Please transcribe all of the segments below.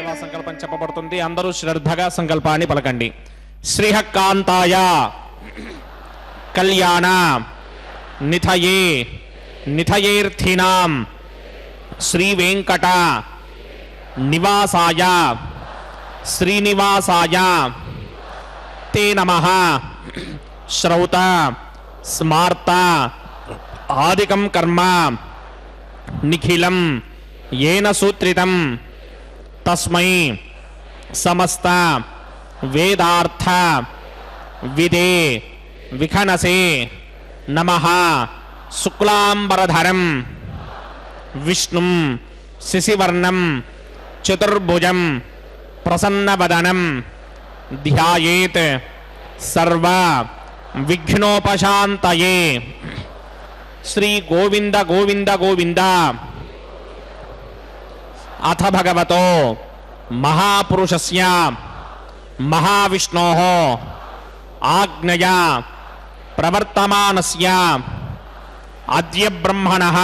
దేవతా సంకల్పం చెప్పబడుతుంది. అందరూ శ్రద్ధగా సంకల్పాన్ని పలకండి. శ్రీహకాంతాయ కళ్యాణ నిథయే నిథయేర్థినాం శ్రీ వెంకట నివాసాయ శ్రీనివాసాయ తే నమః. శ్రౌత స్మార్త ఆదికం కర్మ నిఖిలం येन सूत्रितं तस्मै समस्त वेदार्थ विदे विखनसे नमः. शुक्लांबरधरं विष्णुं शिशिवर्णं चतुर्भुजं प्रसन्नवदनं ध्यायेत् सर्व विघ्नोपशान्तये. श्री गोविंद गोविंद गोविंद. अथ भगवतो महापुरुषस्य महाविष्णोः आज्ञया प्रवर्तमानस्य अद्य ब्रह्मणः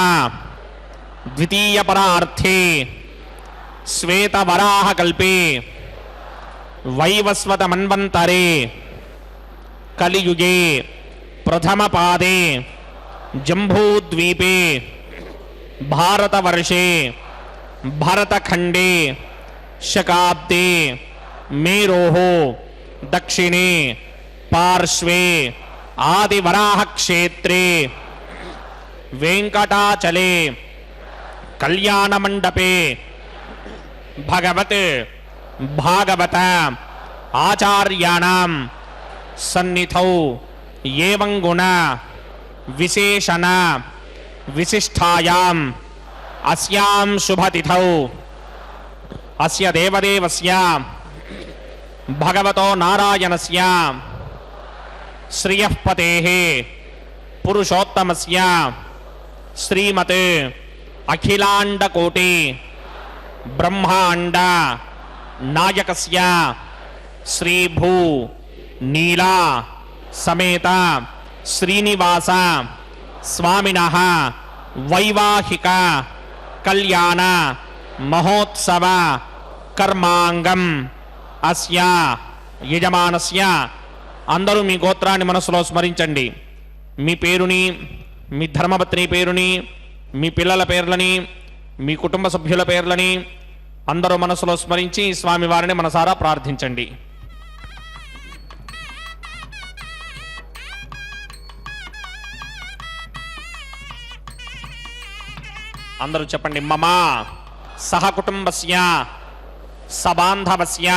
द्वितीयपरार्थे श्वेतवराहकल्पे वैवस्वतमन्वन्तरे कलियुगे प्रथमपादे जम्बूद्वीपे भारतवर्षे भरतखंडे शकाब्दे मेरोः दक्षिणे पार्श्वे आदिवराह क्षेत्रे वेंकटाचले कल्याण मंडपे भगवत भागवत आचार्याणां सन्निधौ एवं गुण विशेषण विशिष्टायां अस्यां शुभतिथौ अस्य देवदेवस्य भगवतो नारायणस्य श्रियःपतेः पुरुषोत्तमस्य श्रीमते अखिलांडकोटि ब्रह्मांड नायकस्य श्रीभू नीला समेत श्रीनिवास स्वामिनः वैवाहिक कल्याण महोत्सव कर्मांगम अस्या యజమానస్య. అందరూ మీ గోత్రాన్ని మనసులో స్మరించండి. మీ పేరుని, మీ ధర్మపత్ని పేరుని, మీ పిల్లల పేర్లని, మీ కుటుంబ సభ్యుల పేర్లని అందరూ మనసులో స్మరించి స్వామివారిని మనసారా ప్రార్థించండి. అందరూ చెప్పండి. మమ సహకుటుంబస్య సబాంధవస్య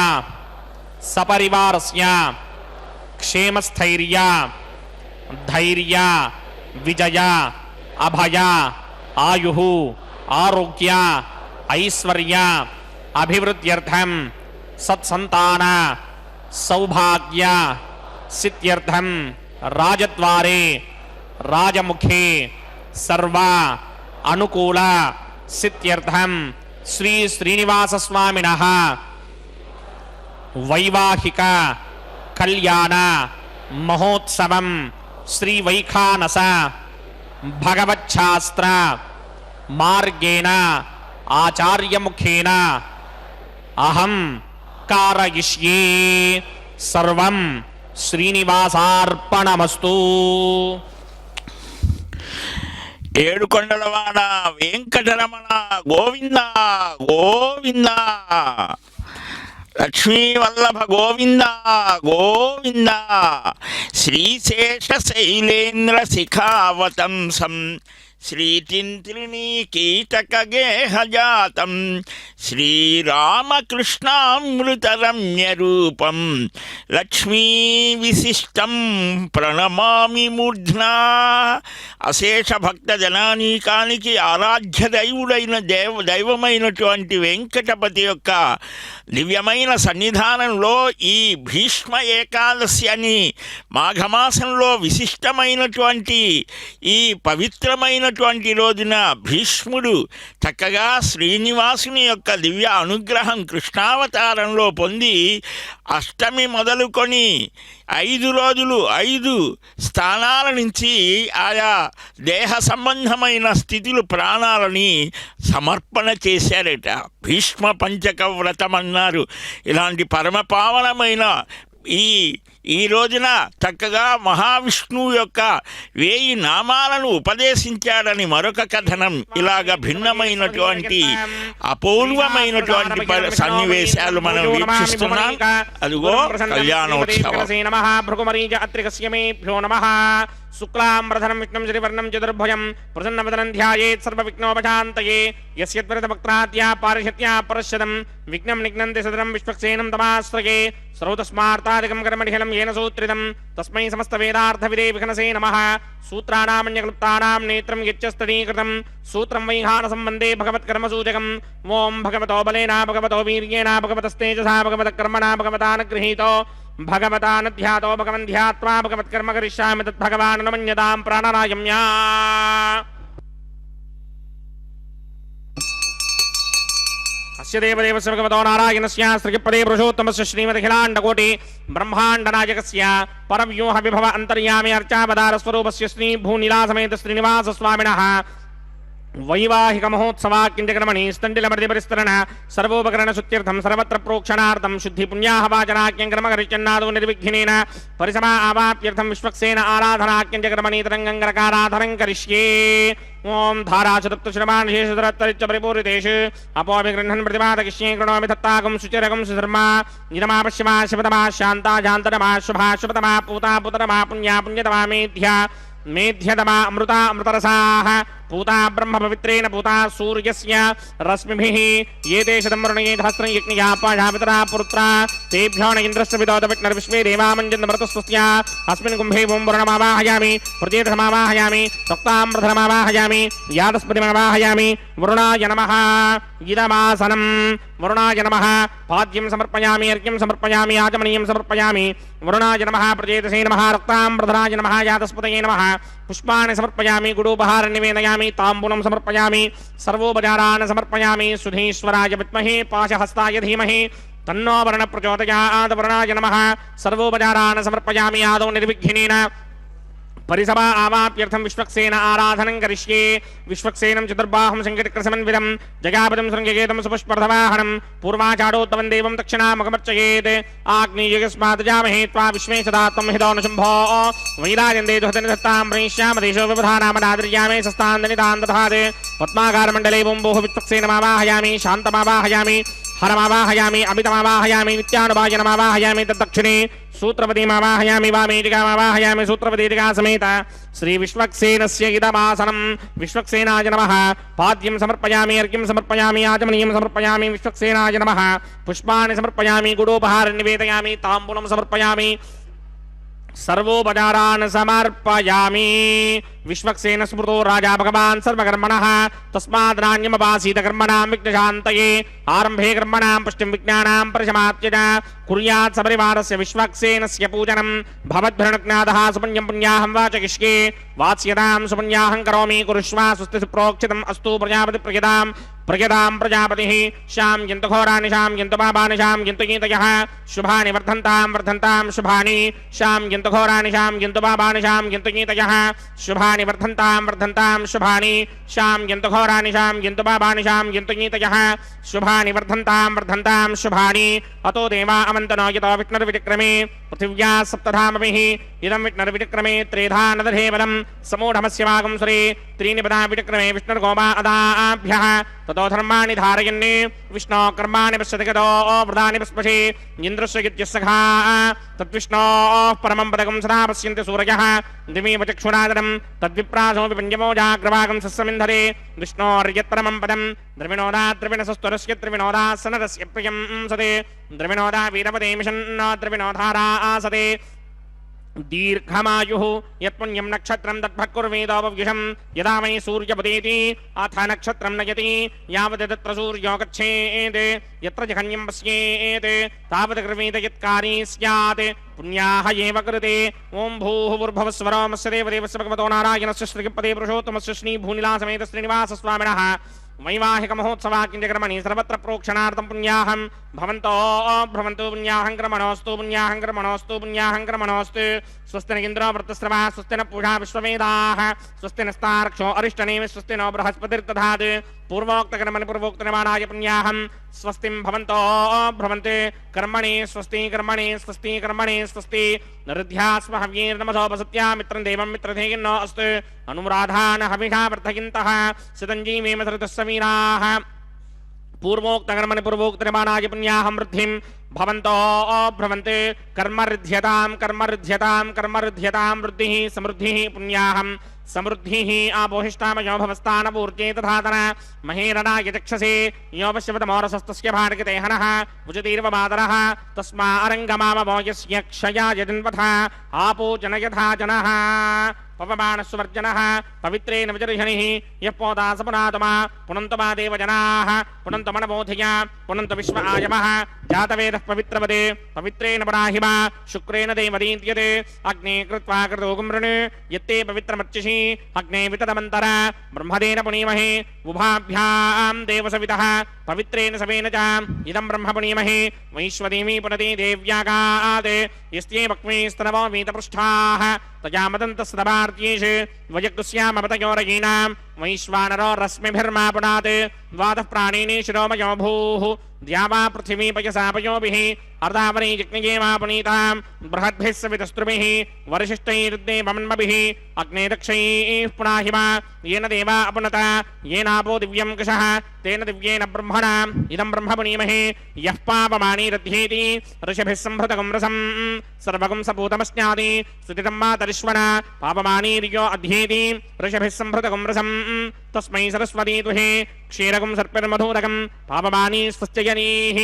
సపరివారస్య క్షేమస్థైర్య ధైర్య విజయ అభయ ఆయుః ఆరోగ్య ఐశ్వర్య అభివృద్ధ్యర్థం సత్సంతాన సౌభాగ్య సిద్ధ్యర్థం రాజద్వారే రాజముఖే సర్వ అనుకూల సిద్ధ్యర్థం శ్రీ శ్రీనివాస స్వామినః వైవాహిక కళ్యాణ మహోత్సవం శ్రీ వైఖానస భగవచ్ఛాస్త్ర మార్గేణ ఆచార్యముఖేన అహం కారయిష్యే. సర్వం శ్రీనివాసార్పణమస్తు. ఏడుకొండలవాడ వెంకటరమణ గోవింద గోవింద. లక్ష్మీవల్లభ గోవింద గోవింద. శ్రీశేషశైలేంద్ర శిఖావతంసం శ్రీతింత్రిణీకీటకగేహజాతం శ్రీరామకృష్ణామృతరమ్యరూపం లక్ష్మీ విశిష్టం ప్రణమామి మూర్ధ్నా. అశేష భక్త జనానీకానికి ఆరాధ్య దైవుడైన దైవమైనటువంటి వెంకటపతి యొక్క దివ్యమైన సన్నిధానంలో ఈ భీష్మ ఏకాదశి అని మాఘమాసంలో విశిష్టమైనటువంటి ఈ పవిత్రమైన పవిత్రమైనటువంటి రోజున భీష్ముడు చక్కగా శ్రీనివాసుని యొక్క దివ్య అనుగ్రహం కృష్ణావతారంలో పొంది అష్టమి మొదలుకొని 5 రోజులు 5 స్థానాల నుంచి ఆయా దేహ సంబంధమైన స్థితులు ప్రాణాలని సమర్పణ చేశారట. భీష్మ పంచక వ్రతం అన్నారు. ఇలాంటి పరమపావనమైన ఈ రోజున చక్కగా మహావిష్ణువు యొక్క 1000 నామాలను ఉపదేశించాడని మరొక కథనం. ఇలాగ భిన్నమైనటువంటి అపూర్వమైనటువంటి సన్నివేశాలు మనం వీక్షిస్తున్నాం. అదిగో కళ్యాణోత్సవం. శుక్లాంబరధరం విష్ణుం శ్రీవర్ణం చతుర్భుజం ప్రసన్నవదనం ధ్యాయేత్ సర్వవిఘ్నోపశాంతయే యస్యద్వృతభక్త్రాద్యా పారిషత్యా పరశ్యదం విఘ్నం నిఘ్నంతి సదరం విశ్వక్సేనం తమాశ్రయే శ్రౌతస్మార్తాదికం కర్మనిఖిలం येन सूत्रितं तस्मै समस्तवेदार्थविदे विघ्नसे नमः। सूत्राणामन्यक्लुप्तानां नेत्रं यच्चस्तडीकृतं सूत्रं वैहानसम्बन्धे भगवत्कर्मसूचकम्। ओं भगवतो बलेन भगवतो वीर्येण भगवतस्तेजसा भगवतकर्मणा भगवतानगृहीतो भगवतानध्यातो भगवन्ध्यात्वा भगवत्कर्म करिष्यामि तद्भगवाननुमन्यतां प्राणरायम्या। अस्य देवदेवस्य भगवतो नारायणस्य श्रीपदे पुरुषोत्तमस्य श्रीमदखिलाण्डकोटि ब्रह्माण्डनायकस्य परव्यूह विभव अन्तर्यामि अर्चावतारस्वरूपस्य श्री भूनिलासमेत श्रीनिवास स्वामिनः वैवाहिक महोत्सवाक्यंजकर्मणि स्तण्डिलमर्दिपरिस्तरण सर्वोपकरण शुद्ध्यर्थं सर्वत्र प्रोक्षणार्थं शुद्धि पुण्याहवाचनाख्यं कर्मकरिष्यन्नादो निर्विघ्नेन परिसमा आवाप्यर्थं विश्वक्सेन आराधनाख्यंजकर्मणि तरङ्गङ्गरकाराधनं करिष्ये। ओं धाराचतुप्तश्रमान् शेषधरत्तरिच्च परिपूरितेषु अपोऽभिगृह्णन् प्रतिपादयिष्ये कृणोमि दत्ताकं सुचिरकं सुधर्मा निरमा पश्चिमा शिवतमा शान्ता शान्तरमा शुभा शुभतमा पूता पुतरमा पुण्या पुण्यतमा मेध्या मेध्यतमा अमृता अमृतरसाः पूता ब्रह्म पवित्रेण पूता सूर्यस्य रश्मिभिः ये ते शतं वर्णये सहस्रं यज्ञया पाशापितरा पुत्रा तेभ्यो न इन्द्रस्य विदोदविष्णुर्विश्वे देवामञ्जन्मरुतस्वस्या अस्मिन् कुम्भे ओं वरुणमावाहयामि प्रजेतसमावाहयामि तक्ताम्रधरमावाहयामि यादस्पतिमावाहयामि वरुणाय नमः इदमासनं वरुणाय नमः पाद्यं समर्पयामि अर्घ्यं समर्पयामि आचमनीयं समर्पयामि वरुणाय नमः प्रजेतसे नमः रक्ताम्रधराय नमः यादस्पतये नमः पुष्पाणि समर्पयामि गुडोपहारं निवेदयामि ताम्बूलं समर्पयामि सर्वोपचारान् समर्पयामि सुधीश्वराय विद्महे पाशहस्ताय धीमहि तन्नो वरुणः प्रचोदयात् वरुणाय नमः सर्वोपचारान् समर्पयामि आदौ निर्विघ्नेन परिसभा आवाप्यर्थं विश्वक्सेन आराधनं करिष्ये। विश्वक्सेनं चतुर्बाहुं संकटकृसमन्वितं जगापदं शृङ्गकेतं सुपुष्पर्धवाहनं पूर्वाचारोत्तमं देवं दक्षिणामुखमर्चयेत् आग्नेयस्मात् जामहे त्वा विश्वे सदा त्वं हितो न शम्भो वैराजन्दे दुहतनिधत्तां प्रयिष्यामदेशो व्यवधानामनादर्यामे सस्तान्दनितान् दधात् पद्माकारमण्डले बुम्बोः विश्वक्सेनमावाहयामि शान्तमावाहयामि हरमावाहयामि अमितमावाहयामि नित्यानुभाजनमावाहयामि तद्दक्षिणे सूत्रपतिमावाहयामि वामेटिकामावाहयामि सूत्रपतिका समेत श्री विश्वक्सेनस्य इदमासनं विश्वक्सेनाय नमः पाद्यं समर्पयामि अर्घ्यं समर्पयामि आचमनीयं समर्पयामि विश्वक्सेनाय नमः पुष्पाणि समर्पयामि गुडोपहारं निवेदयामि ताम्बूलं समर्पयामि सर्वोपचारान् समर्पयामि। विश्वक्सेन स्मृतो राजा भगवान् सर्वकर्मणः तस्मात् नान्यमपासीत कर्मणां विघ्नशान्तये आरम्भे कर्मणां पुष्टिं विज्ञानां परिसमाप्य च कुर्यात् सपरिवारस्य विश्वक्सेनस्य पूजनं भवद्भिर्नज्ञातः सुपुण्यं पुण्याहं वाचयिष्ये वात्स्यतां सुपुण्याहं करोमि कुरुष्वा स्वस्ति सुप्रोक्षितम् अस्तु प्रजापति प्रजदां प्रजापतिः श्यां यन्तु घोराणि श्यां यन्तु पापानि श्यां यन्तु गीतयः शुभानि वर्धन्तां शुभानि श्यां यन्तु घोराणि श्यां यन्तु पापानि श्यां यन्तु गीतयः शुभानि वर्धन्तां शुभानि श्यां यन्तु घोराणि श्यां यन्तु पापानि श्यां यन्तु गीतयः शुभानि वर्धन्तां शुभानि। अतो देवा अमन्तनो यतो विष्णुर्विक्रमे पृथिव्या सप्तधामभिः इदं विष्णुर्विक्रमे त्रेधा नदधे पदं समूढमस्य वागं सुरे त्रीणि पदा विक्रमे विष्णुर्गोमा अदाभ्यः ततो धर्माणि धारयन् विष्णो कर्माणि पश्यति गतो वृदानि पश्पशे इन्द्रस्य गित्यस्सखा तद्विष्णोः परमं पदकं सदा पश्यन्ति सूरयः दिवीव चक्षुरादरं तद्विप्रासो विपञ्जमो जाग्रवागं सस्समिन्धरे विष्णोर्यत्परमं पदं द्रविणोदा द्रविणसस्तुरस्य द्रविणोदा सनरस्य प्रियं सदे द्रविणोदा वीरपदे मिषन्नो द्रविणोधारा आसदे दीर्घमायुः यत्पुण्यं नक्षत्रं तद्भक्कुर्वेदोपव्युषं यदा वै सूर्यपदेति अथ नक्षत्रं नयति यावत् तत्र सूर्यो गच्छेत् यत्र जघन्यं पश्येत् तावत् कर्मेत यत्कारी स्यात् पुण्याः एव कृते ॐ भूः भूर्भुवस्वरो मस्य देवदेवस्य भगवतो नारायणस्य श्रीपदे पुरुषोत्तमस्य श्रीभूनिलासमेत श्रीनिवासस्वामिनः वैवाहिक महोत्सवाकिञ्चकर्मणि सर्वत्र प्रोक्षणार्थं पुण्याहं भवन्तो भ्रमन्तु पुण्याहं कर्मणोऽस्तु पुण्याहं कर्मणोऽस्तु पुण्याहं कर्मणोऽस्तु स्वस्ति न इन्द्रो वृत्तस्रवा स्वस्ति न पूषा विश्ववेदाः स्वस्ति नस्तार्क्ष्यो अरिष्टनेमि स्वस्ति नो बृहस्पतिर्दधात् पूर्वोक्तकर्मणि पूर्वोक्तनिर्माणाय पुण्याहं स्वस्तिं भवन्तो भ्रमन्ते कर्मणि स्वस्ति स्वस्ति नृध्यास्म हव्यैर्नमसोपसत्या मित्रं देवं मित्रधेयन्नो अस्तु अनुराधान हविषा वर्धयन्तः सितञ्जीवेम सृतस्य वीराः पूर्वोक्तकर्मणि पूर्वोक्तनिर्माणाय पुण्याहं वृद्धिं भवन्तो भ्रमन्ते कर्मऋध्यतां वृद्धिः समृद्धिः पुण्याहं समृद्धिः आपोहिष्टामयो भवस्तानपूर्जे तथातन महेरणाय चक्षसे यो पश्यवतमोरसस्तस्य भार्गते हनः उचतीर्वमातरः तस्मा अरङ्गमामवो यस्य क्षयाय जन्वथा आपो जनयथा जनः पवमानस्वर्जनः पवित्रेण विजर्षणिः यः पोदासपुनातमा पुनन्तमा देवजनाः पुनन्तमनबोधया पुनन्त विश्व आयमः जातवेदः पवित्रवदे पवित्रेण पराहिमा शुक्रेण देवदीन्त्यते अग्ने कृत्वा कृतोगुमृणे यत्ते पवित्रमर्चिषि अग्ने विततमन्तर ब्रह्मदेन पुनीमहे उभाभ्यां देवसवितः पवित्रेण सवेन च इदं ब्रह्म पुनीमहे वैश्वदेवी पुनते देव्यागात् यस्ये वक्मेस्तनवो वीतपृष्ठाः तजामदन्तस्तभार्त्येष वयकृस्यामवतयोरयीनां वैश्वानरो रश्मिभिर्मा पुनात् द्वादः प्राणिने शिरोमयो भूः द्यावा पृथिवी पयसापयोभिः अर्धावरी यज्ञयेवा पुनीतां बृहद्भिः सवितस्त्रुभिः वरिशिष्टैर्देवमन्मभिः अग्ने दक्षैः पुनाहिमा येन देवा अपुनता येनापो दिव्यं कुशः तेन दिव्येन ब्रह्मणा इदं ब्रह्म पुनीमहे यः पापमानीरध्येति ऋषिभिः संभृतकं रसं सर्वगं सपूतमस्नाति स्तुतितं मातरिश्वना पापमानीर्यो अध्येति ऋषिभिः संभृतकं रसं तस्मै सरस्वती तुहे क्षीरकं सर्पिर्मधुरकं पापमानी स्वस्त्यजनीः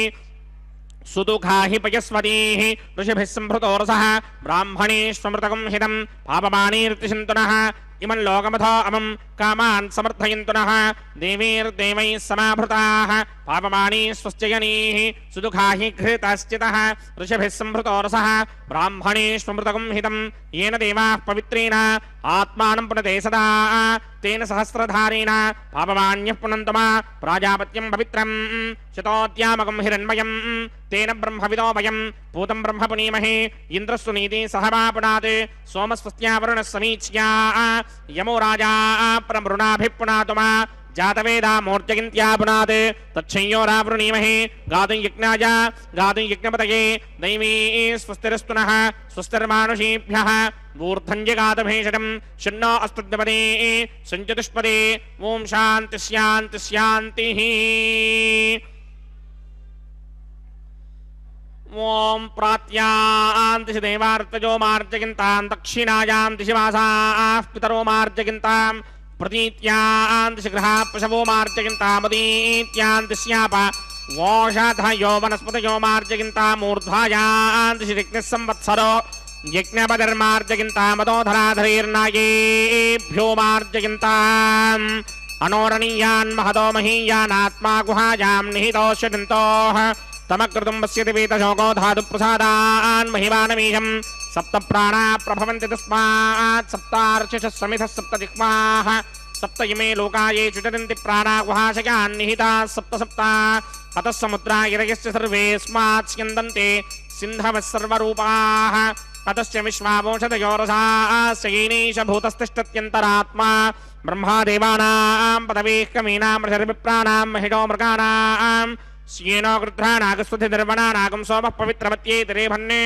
सुदुःखा हि पयस्वतीः ऋषिभिः संभृतो रसः ब्राह्मणेष्वमृतकं हितं पापमानीर्तिशन्तुनः इमं लोकमथो अमं कामान् समर्थयन्तुनः देवीर्देवैः समाभृताः पापमानी स्वस्त्यजनीः सुदुःखा हि घृताश्चितः ऋषिभिः संभृतो रसः ब्राह्मणेष्वमृतकं हितं येन देवाः पवित्रेण आत्मानं पुनते सदा तेन सहस्रधारेण पापमान्यः पुनन्तमा प्राजापत्यं पवित्रं शतोद्यामकं हिरण्मयं तेन ब्रह्मविदो वयं पूतं ब्रह्म पुनीमहे इन्द्रस्तु नीति सहवा पुनात् सोमस्वस्त्या वरुणः समीच्या यमो राजा प्रमृणाभिः पुनातुमा जातवेदा मूर्जयन्त्या पुनात् तच्छंयोरावृणीमहे गातुं यज्ञाय गातुं यज्ञपतये दैवी स्वस्तिरस्तु नः स्वस्तिर्मानुषीभ्यः ऊर्ध्वञ्जगातभेषजं शन्नो अस्तुद्यपदे सञ्चतुष्पदे ॐ शान्ति शान्ति शान्तिः ॐ प्रात्यां दिशि देवार्तजो मार्जयन्तां दक्षिणायां दिशि वासाः पितरो मार्जयन्तां प्रतीत्यां दिशि गृहाः पशवो मार्जयन्तामुदीत्यां दिश्याप वोषधयो वनस्पतयो मार्जयन्तामूर्ध्वायां दिशि यज्ञः संवत्सरो यज्ञपतिर्मार्जयन्तामदोधराधरीर्नायेभ्यो मार्जयन्ताम् अनोरणीयान् महतो महीयानात्मा गुहायां निहितोऽश्यदन्तोः तमकृतं पश्यति वेतशोको धातुप्रसादान् महिमानमीशं सप्त प्राणा प्रभवन्ति तस्मात् सप्तार्चिषः समिधः सप्त जिह्वाः सप्त इमे लोकाये चुचरन्ति प्राणा गुहाशयान् निहिताः सप्त सप्ता अतः समुद्रा गिरयश्च सर्वेऽस्मात् स्यन्दन्ते सिन्धवः सर्वरूपाः अतश्च विश्वावोषधयो रसास्य येनैष भूतस्तिष्ठत्यन्तरात्मा ब्रह्मादेवानां पदवीः कवीनां ऋषिर्विप्राणां महिषो मृगाणां स्येनो गृध्रानागस्वधिर्वणानागं सोमः पवित्रमत्येतरे भन्ने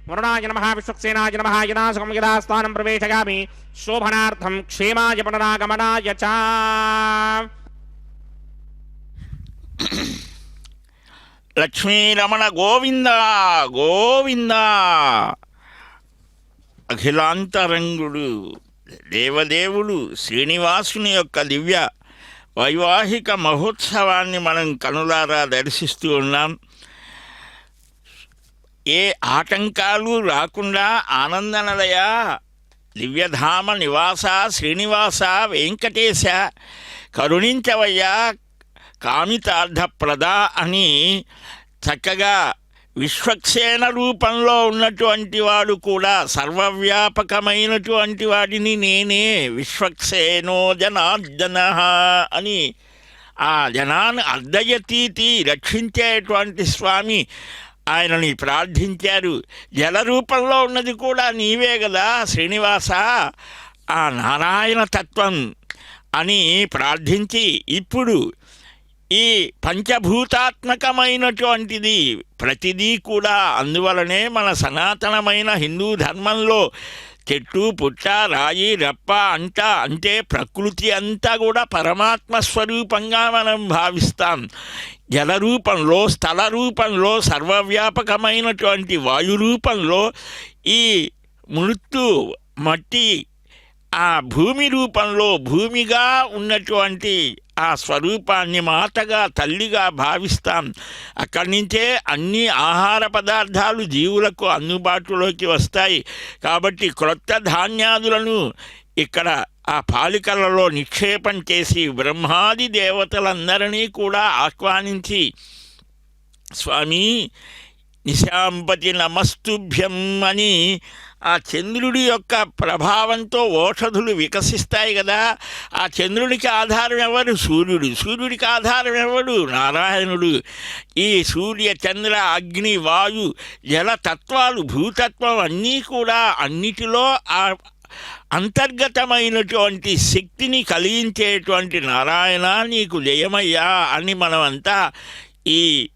वरुणाय नमः विश्वक्सेनाय नमः यदा सुखं यदा स्थानं प्रवेशयामि शोभनार्थं क्षेमाय पुनरागमनाय च లక్ష్మీరమణ గోవింద గోవింద అఖిలాంతరంగుడు దేవదేవుడు శ్రీనివాసుని యొక్క దివ్య వైవాహిక మహోత్సవాన్ని మనం కనులారా దర్శిస్తూ ఉన్నాం. ఏ ఆటంకాలు రాకుండా ఆనందనలయ దివ్యధామ నివాస శ్రీనివాస వెంకటేశ కరుణించవయ్యా కామితార్థప్రద అని చక్కగా విశ్వక్సేన రూపంలో ఉన్నటువంటి వాడు కూడా సర్వవ్యాపకమైనటువంటి వాడిని నేనే విశ్వక్సేనో జనార్దన అని ఆ జనాన్ని అర్ధయతీతి రక్షించేటువంటి స్వామి ఆయనని ప్రార్థించారు. జల రూపంలో ఉన్నది కూడా నీవే కదా శ్రీనివాస, ఆ నారాయణ తత్వం అని ప్రార్థించి ఇప్పుడు ఈ పంచభూతాత్మకమైనటువంటిది ప్రతిదీ కూడా అందువలనే మన సనాతనమైన హిందూ ధర్మంలో చెట్టు పుట్ట రాయి రప్ప అంటే ప్రకృతి అంతా కూడా పరమాత్మ స్వరూపంగా మనం భావిస్తాం. జల రూపంలో, స్థల రూపంలో, సర్వవ్యాపకమైనటువంటి వాయు రూపంలో ఈ మృత్తు మట్టి ఆ భూమి రూపంలో భూమిగా ఉన్నటువంటి ఆ స్వరూపాన్ని మాతగా తల్లిగా భావిస్తాం. అక్కడి నుంచే అన్ని ఆహార పదార్థాలు జీవులకు అందుబాటులోకి వస్తాయి. కాబట్టి క్రొత్త ధాన్యాదులను ఇక్కడ ఆ పాలికలలో నిక్షేపం చేసి బ్రహ్మాది దేవతలందరినీ కూడా ఆహ్వానించి స్వామి నిశాంపతి నమస్తుభ్యం అని ఆ చంద్రుడి యొక్క ప్రభావంతో ఓషధులు వికసిస్తాయి కదా. ఆ చంద్రుడికి ఆధారం ఎవరు? సూర్యుడు. సూర్యుడికి ఆధారం ఎవడు? నారాయణుడు. ఈ సూర్య చంద్ర అగ్ని వాయు జల తత్వాలు భూతత్వం అన్నీ కూడా అన్నిటిలో ఆ అంతర్గతమైనటువంటి శక్తిని కలిగించేటువంటి నారాయణ నీకు జయమయ్యా అని మనమంతా ఈ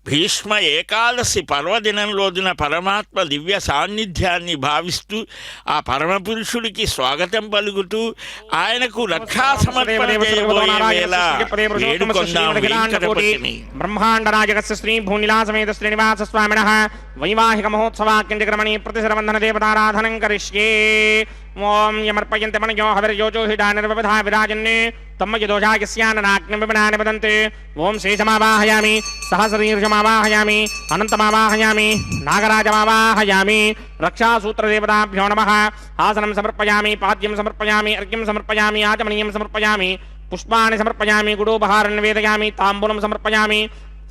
భీష్మ ఏకాదశి పర్వదినం రోజున పరమాత్మ దివ్య సాన్నిధ్యాన్ని భావిస్తూ ఆ పరమపురుషుడికి స్వాగతం పలుకుతూ ఆయనకు రక్షా సమర్పణ చేయబోయే వేళ వేడుకొందాం వెంకటపతిని. బ్రహ్మాండరాజకస్య శ్రీ భూనిలాసమేత శ్రీనివాస స్వామినః వైవాహిక మహోత్సవాక్యంజక్రమణి ప్రతిశరవందన దేవతారాధనం కరిష్యే. ఓం యమర్పయంతి మనయో హవిర్యోజో హిడానిర్విధా విరాజన్నే తమ్మయదోషాయస్యాననాగ్నిం విపణాని వదంతే. ఓం శేషమావాహయామి, సహస్రీర్షమావాహయామి, అనంతమావాహయామి, నాగరాజమావాహయామి. రక్షాసూత్రదేవతాభ్యో నమః. ఆసనం సమర్పయామి, పాద్యం సమర్పయామి, అర్ఘ్యం సమర్పయామి, ఆచమనీయం సమర్పయామి, పుష్పాన్ని సమర్పయామి, గుడోపహారం నివేదయామి, తాంబూలం సమర్పయామి,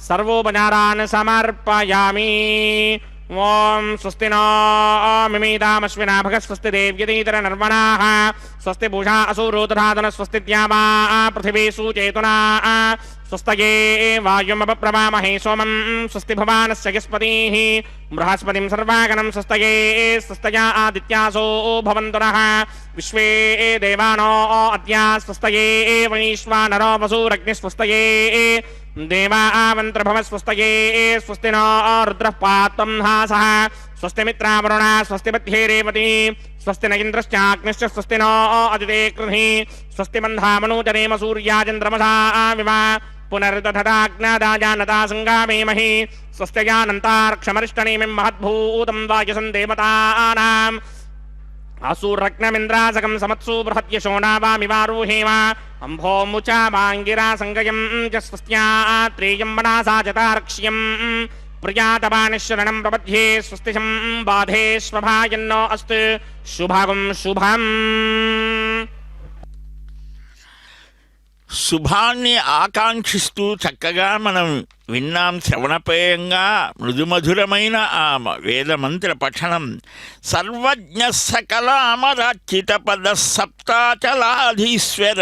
సర్వోపచారాన్ సమర్పయామి. ఓం స్వస్తి नो मिमीतामश्विना भगः स्वस्ति देव्यतीतर नर्मणाः स्वस्ति भूषा असुरोदधातन स्वस्ति द्यावा पृथिवी सुचेतुना स्वस्तये वायुमपप्रवामहे सोमं स्वस्ति भवानस्य यस्पतिः बृहस्पतिं सर्वागणं स्वस्तये स्वस्तया आदित्यासो भवन्तु नः विश्वे देवानो अद्या स्वस्तये वैश्वानरो वसुरग्निः स्वस्तये देवावन्त्रभव स्वस्तये स्वस्ति नो रुद्रः पात्वं हासः स्वस्ति मित्रावरुणा स्वस्ति मध्ये रेवती स्वस्ति न इन्द्रश्चाग्निश्च स्वस्ति नो अदिते कृधि स्वस्ति मन्धामनूतरेम सूर्याचन्द्रमसा विव पुनर्दधताग्नादाजानता संगामेमहि स्वस्त्यजानन्तार्क्षमरिष्टनेमिं महद्भूतं वायुसं देवतानाम् असुरग्नमिन्द्रासकं समत्सु बृहत्यशोणावामिवारुहेम अम्भोमुचा वाङ्गिरा संगयं च स्वस्त्या त्रेयं मनासा च तार्क्ष्यं प्रियातपानिशरणं प्रपद्ये स्वस्तिशं बाधेष्वभायन्नो अस्तु शुभं शुभम्. శుభాన్ని ఆకాంక్షిస్తూ చక్కగా మనం విన్నాం శ్రవణపేయంగా మృదుమధురమైన ఆ వేదమంత్ర పఠనం. సర్వజ్ఞ సకల అమరార్చిత పద సప్తాచలాధీశ్వర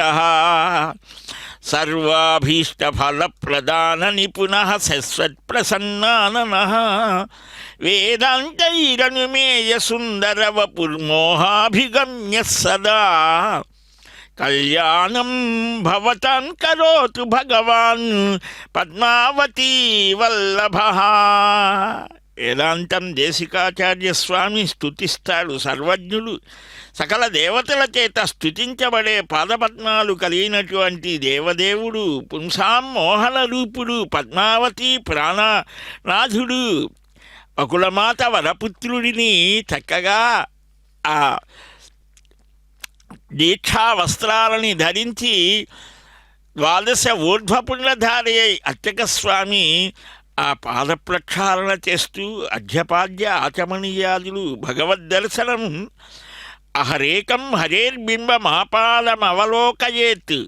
సర్వాభీష్ట ఫల ప్రదాన నిపుణ శశ్వత్ప్రసన్నానన వేదాంతైరనుమేయ సుందర వపుర్మోహాభిగమ్య సదా కళ్యాణం భవతాం కరోతు భగవాన్ పద్మావతీ వల్లభ. వేదాంతం దేశికాచార్య స్వామి స్తుతిస్తాడు. సర్వజ్ఞుడు సకల దేవతల చేత స్తుతించబడే పాదపద్మాలు కలిగినటువంటి దేవదేవుడు, పుంసాం మోహన రూపుడు, పద్మావతి ప్రాణనాథుడు, అకులమాత వరపుత్రుడిని చక్కగా ఆ దీక్షా వస్త్రాలని ధరించి ద్వాదశ ఊర్ధ్వపుండ్రధారి అయి అర్చక స్వామి ఆ పాద ప్రక్షాళన చేస్తూ అర్ఘ్యపాద్య ఆచమనీయాదులు భగవద్దర్శనం అహరేకం హరేర్బింబమాపాదమవలోకయేత్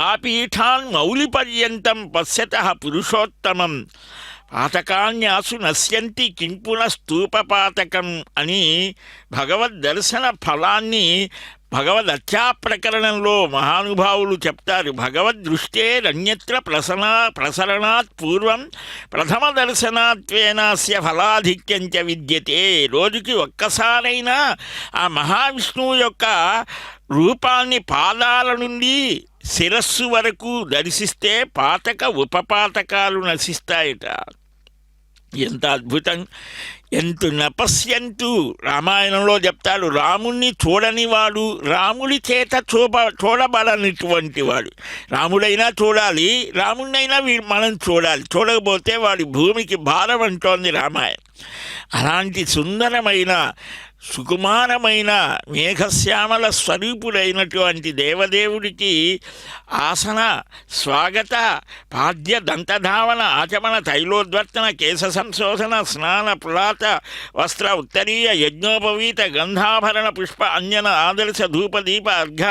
ఆ పీఠాన్ మౌలిపర్యంతం పశ్యతః పురుషోత్తమం పాతకాన్యాసు నశ్యంతి కింపున స్తూపపాతకం అని భగవద్దర్శన ఫలాన్ని భగవదత్యా ప్రకరణంలో మహానుభావులు చెప్తారు. భగవద్దృష్టేరన్యత్ర ప్రసరణాత్ పూర్వం ప్రథమ దర్శనాత్వేనాస్య ఫలాధిక్యంచ విద్యతే. రోజుకి ఒక్కసారైనా ఆ మహావిష్ణువు యొక్క రూపాన్ని పాదాల నుండి శిరస్సు వరకు దర్శిస్తే పాతక ఉపపాతకాలు నశిస్తాయట. ఎంత అద్భుతం! ఎంతు నపశ్యంతు రామాయణంలో చెప్తాడు. రాముణ్ణి చూడనివాడు రాముడి చేత చూడబడనిటువంటి వాడు. రాముడైనా చూడాలి, రాముణ్ణైనా మనం చూడాలి. చూడకపోతే వాడి భూమికి భారం అంటోంది రామాయణం. అలాంటి సుందరమైన సుకుమారమైన మేఘశ్యామల స్వరూపుడైనటువంటి దేవదేవుడికి ఆసన స్వాగత పాద్య దంతధావన ఆచమన తైలోద్వర్తన కేశ సంశోధన స్నాన పులాత వస్త్ర ఉత్తరీయ యజ్ఞోపవీత గంధాభరణ పుష్ప అంజన ఆదర్శ ధూపదీప అర్ఘ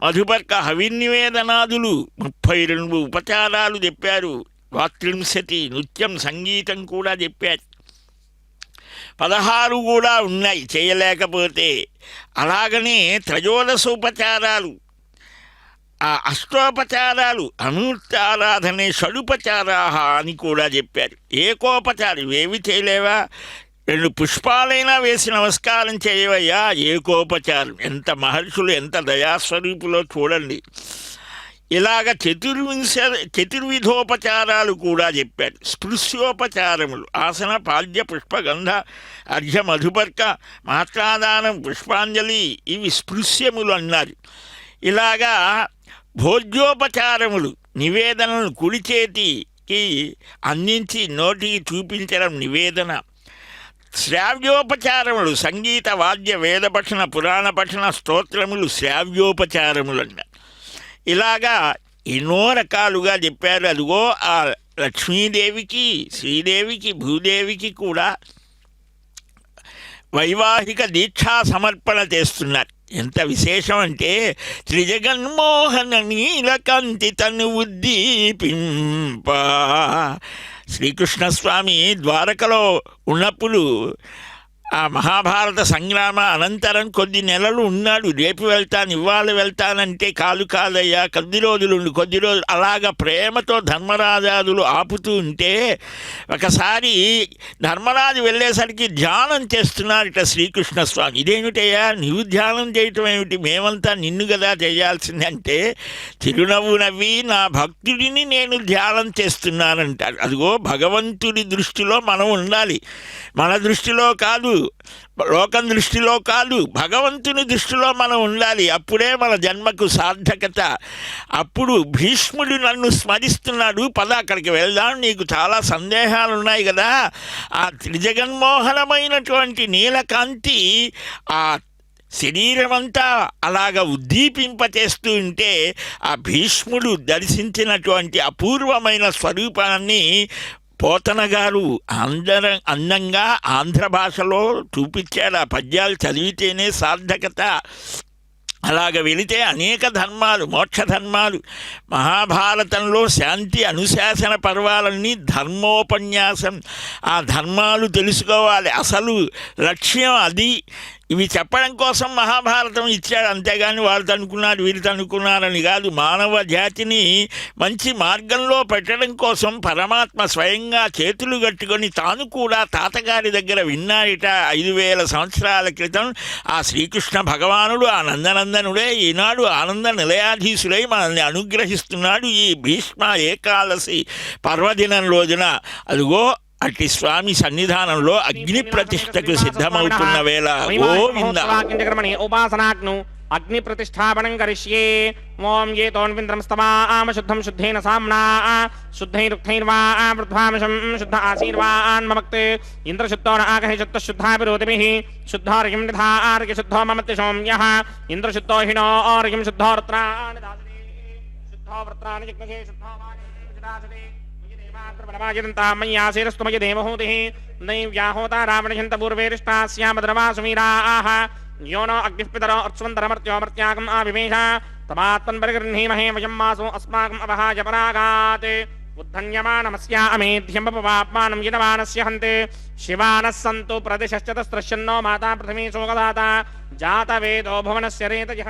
మధుపర్క హవినివేదనాదులు 32 ఉపచారాలు చెప్పారు. 30 నృత్యం సంగీతం కూడా చెప్పారు. 16 కూడా ఉన్నాయి చేయలేకపోతే. అలాగనే త్రయోదశోపచారాలు, ఆ అష్టోపచారాలు, అమూర్తారాధనే షడుపచారాహ అని కూడా చెప్పారు. ఏకోపచారం ఏవి చేయలేవా? 2 పుష్పాలైనా వేసి నమస్కారం చేయవయ్యా. ఏకోపచారం ఎంత మహర్షులు ఎంత దయాస్వరూపులో చూడండి. ఇలాగ చతుర్విధోపచారాలు కూడా చెప్పారు. స్పృశ్యోపచారములు ఆసన పాద్య పుష్పగంధ అర్ఘ్య మధుపర్క మాత్రాదానం పుష్పాంజలి ఇవి స్పృశ్యములు అన్నారు. ఇలాగా భోజ్యోపచారములు నివేదనలు కుడి చేతికి అందించి నోటికి చూపించడం నివేదన. శ్రావ్యోపచారములు సంగీత వాద్య వేద పఠన పురాణ పఠన స్తోత్రములు శ్రావ్యోపచారములు అన్నారు. ఇలాగా ఎన్నో రకాలుగా చెప్పారు. అదిగో ఆ లక్ష్మీదేవికి శ్రీదేవికి భూదేవికి కూడా వైవాహిక దీక్షా సమర్పణ చేస్తున్నారు. ఎంత విశేషం అంటే త్రిజగన్మోహన నీలకంతి తను ఉద్దీపింప. శ్రీకృష్ణస్వామి ద్వారకలో ఉన్నప్పుడు ఆ మహాభారత సంగ్రామ అనంతరం కొద్ది నెలలు ఉన్నాడు. రేపు వెళ్తాను ఇవాళ వెళ్తానంటే కాదయ్యా కొద్ది రోజులు అలాగ ప్రేమతో ధర్మరాజాదులు ఆపుతూ ఉంటే ఒకసారి ధర్మరాజు వెళ్ళేసరికి ధ్యానం చేస్తున్నారట శ్రీకృష్ణ స్వామి. ఇదేమిటయ్యా నీవు ధ్యానం చేయటం ఏమిటి? మేమంతా నిన్ను కదా చేయాల్సిందంటే చిరునవ్వు నవ్వి నా భక్తుడిని నేను ధ్యానం చేస్తున్నానంటాడు. అదిగో భగవంతుడి దృష్టిలో మనం ఉండాలి, మన దృష్టిలో కాదు, లోకం దృష్టిలో కాదు, భగవంతుని దృష్టిలో మనం ఉండాలి. అప్పుడే మన జన్మకు సార్థకత. అప్పుడు భీష్ముడు నన్ను స్మరిస్తున్నాడు, పద అక్కడికి వెళ్దాం, నీకు చాలా సందేహాలు ఉన్నాయి కదా. ఆ త్రిజగన్మోహనమైనటువంటి నీలకాంతి ఆ శరీరమంతా అలాగ ఉద్దీపింపచేస్తూ ఉంటే ఆ భీష్ముడు దర్శించినటువంటి అపూర్వమైన స్వరూపాన్ని పోతన గారు అందంగా ఆంధ్ర భాషలో చూపించాడు. ఆ పద్యాలు చదివితేనే సార్థకత. అలాగ వెళితే అనేక ధర్మాలు, మోక్ష ధర్మాలు, మహాభారతంలో శాంతి అనుశాసన పర్వాలన్నీ ధర్మోపన్యాసం. ఆ ధర్మాలు తెలుసుకోవాలి, అసలు లక్ష్యం అది. ఇవి చెప్పడం కోసం మహాభారతం ఇచ్చాడు, అంతేగాని వాళ్ళు అనుకున్నారు వీళ్ళు అనుకున్నారని కాదు. మానవ జాతిని మంచి మార్గంలో పెట్టడం కోసం పరమాత్మ స్వయంగా చేతులు కట్టుకొని తాను కూడా తాతగారి దగ్గర విన్నాయిట 5000 సంవత్సరాల క్రితం. ఆ శ్రీకృష్ణ భగవానుడు ఆ నందనందనుడే ఈనాడు ఆనంద నిలయాధీశుడై మనల్ని అనుగ్రహిస్తున్నాడు. ఈ భీష్మ ఏకాదశి పర్వదినం రోజున అదిగో అట్టి స్వామి సన్నిధానంలో అగ్ని ప్రతిష్టకు సిద్ధమవుతున్న వేళ గోవింద ఉపాసనాగ్ను అగ్ని ప్రతిష్టాపనం కరిష్యే. ఓం ఏ తోన్వింద్రం స్తమామ శుద్ధం శుద్ధేన సామ్నా శుద్ధైరుక్తైర్వా వృద్ధ్వాంశం శుద్ధ ఆశీర్వాన్ మమక్తే ఇంద్రశుద్ధో ఆగహి శుద్ధ శుద్ధాభిరోతిభిః శుద్ధార్ఘ్యం నిధార్ఘ్య శుద్ధో మమత్య సౌమ్యః ఇంద్రశుద్ధో హినో ఆర్ఘ్యం శుద్ధో వృత్రాణి దాసతే శుద్ధో వృత్రాణి జిగ్మహే శుద్ధో వాజే मय्यासेरस्तु मयि देवहूतिः नैव्याहोता रावणयन्तपूर्वेरिष्टास्यामद्रवा सुमीराः यो नो अग्निः पितरो अर्च्वन्तरमर्त्योमर्त्यागम् आविवेश तमात्मन्परिगृह्णीमहे वयं मासो अस्माकम् अवहाय परागात् उद्धन्यमानमस्या अमेध्यमपवाप्मानं यजमानस्य हन्ते शिवानः सन्तु प्रदिशश्चतस्रश्यन्नो माता पृथिवी शोकदाता जातवेदो भुवनस्य रेतयः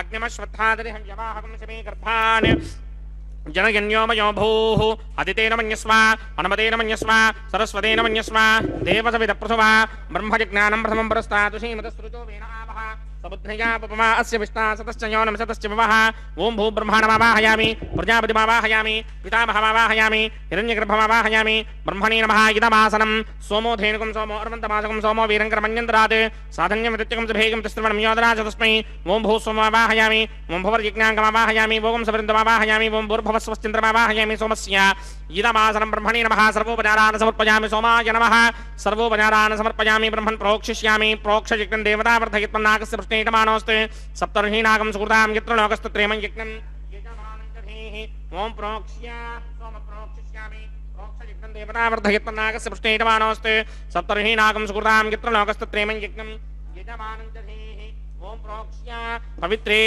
अग्निमश्वत्थादरिहं यवाहकं शमे गर्भान् जनयन्यो मयो भूः अदितेन मन्यस्व अनुमतेन मन्यस्व सरस्वतेन मन्यस्व देवसविदप्रसुवा ब्रह्मजिज्ञानं प्रथमं पुरस्तात् श्रीमतस्रुतो वेन आवः सबुद्धया पपमा अस्य विष्टा सतश्च योनं सतश्च विवः ओं भूब्रह्माणमावाहयामि प्रजापतिमावाहयामि पितामहमावाहयामि हिरण्यगर्भमावाहयामि ब्रह्मणे नमः इदमासनं सोमो धेनुकं सोमो अर्वन्तमासकं सोमो वीरङ्करमन्यन्तरात् साधन्यमृत्यकं सभेगं तिस्रवणं योदराज तस्मै ओं भूस्वमावाहयामि ओं भुवर्यज्ञाङ्गमावाहयामि ओं सवृन्दमावाहयामि ओं भूर्भुवस्वश्चन्द्रमावाहयामि सोमस्य इदमासनं ब्रह्मणे नमः सर्वोपचारान् समर्पयामि सोमाय नमः सर्वोपचारान् समर्पयामि ब्रह्मन् प्रोक्षिष्यामि प्रोक्षयज्ञं देवतावर्धयत्मन्नागस्य प्रश्नेटमानोऽस्ति सप्तर्षीनागं सुकृतां यत्र लोकस्तत्रेमं यज्ञं यजमानञ्जधीः ओं प्रोक्ष्य सोम प्रोक्षिष्यामि प्रोक्षयज्ञं देवतावर्धयत्मन्नागस्य प्रश्नेटमानोऽस्ति सप्तर्षीनागं सुकृतां यत्र लोकस्तत्रेमं यज्ञं यजमानञ्जधीः ओं प्रोक्ष्य पवित्रे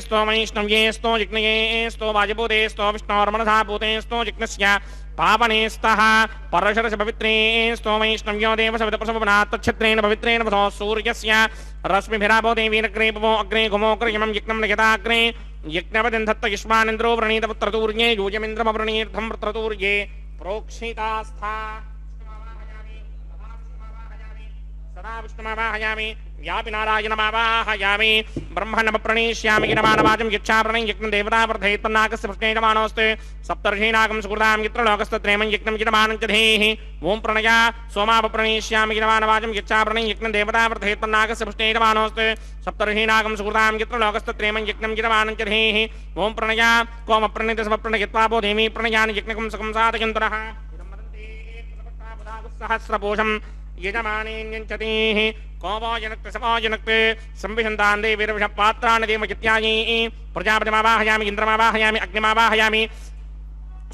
स्तो वैष्णव्ये स्तो यज्ञये स्तो वाजभूते स्तो विष्णोर्मनसा भूते स्तो यज्ञस्य पावने स्तः परशरस पवित्रे स्तो वैष्णव्यो देवसविदप्रसवनात्तच्छत्रेण पवित्रेण वसो सूर्यस्य रश्मिभिराभो देवीरग्रे पवो अग्रे गुमोग्रयमं यज्ञं लयताग्रे यज्ञपतिं धत्त युष्मानिन्द्रो व्रणीतपुत्रतूर्ये यूयमिन्द्रमवृणीर्धं वृत्रतूर्ये प्रोक्षितास्था सदा विष्णुमावाहयामि व्यापि नारायणमावाहयामि ब्रह्मणमप्रणीष्यामि गिरमानवाचं यच्छाप्रणं यज्ञं देवतावर्धयत्मन्नागस्य प्रश्नेटमानोऽस्ति सप्तर्षीनागं सुकृतां यत्र लोकस्तत्रेमं यज्ञं गिरमानञ्चधेः ओं प्रणया सोमापप्रणीष्यामि गिरमानवाचं यच्छाप्रणं यज्ञं देवतावर्धयत्मन्नागस्य प्रश्नेटमानोऽस्ति सप्तर्षीनागं सुकृतां यत्र लोकस्तत्रेमं यज्ञं गिरमानञ्चधेः ओं प्रणया कोमप्रणीतसमप्रणयत्वापो देवी प्रणयानि यज्ञकं सकं साधयन्तरः सहस्रपोषम् यजमानेन्यञ्चतीः कोपो जनक्ते समो जनक्ते संविशन्तान् देवीरविष पात्राणि देवचित्यायी प्रजापतिमावाहयामि इन्द्रमावाहयामि अग्निमावाहयामि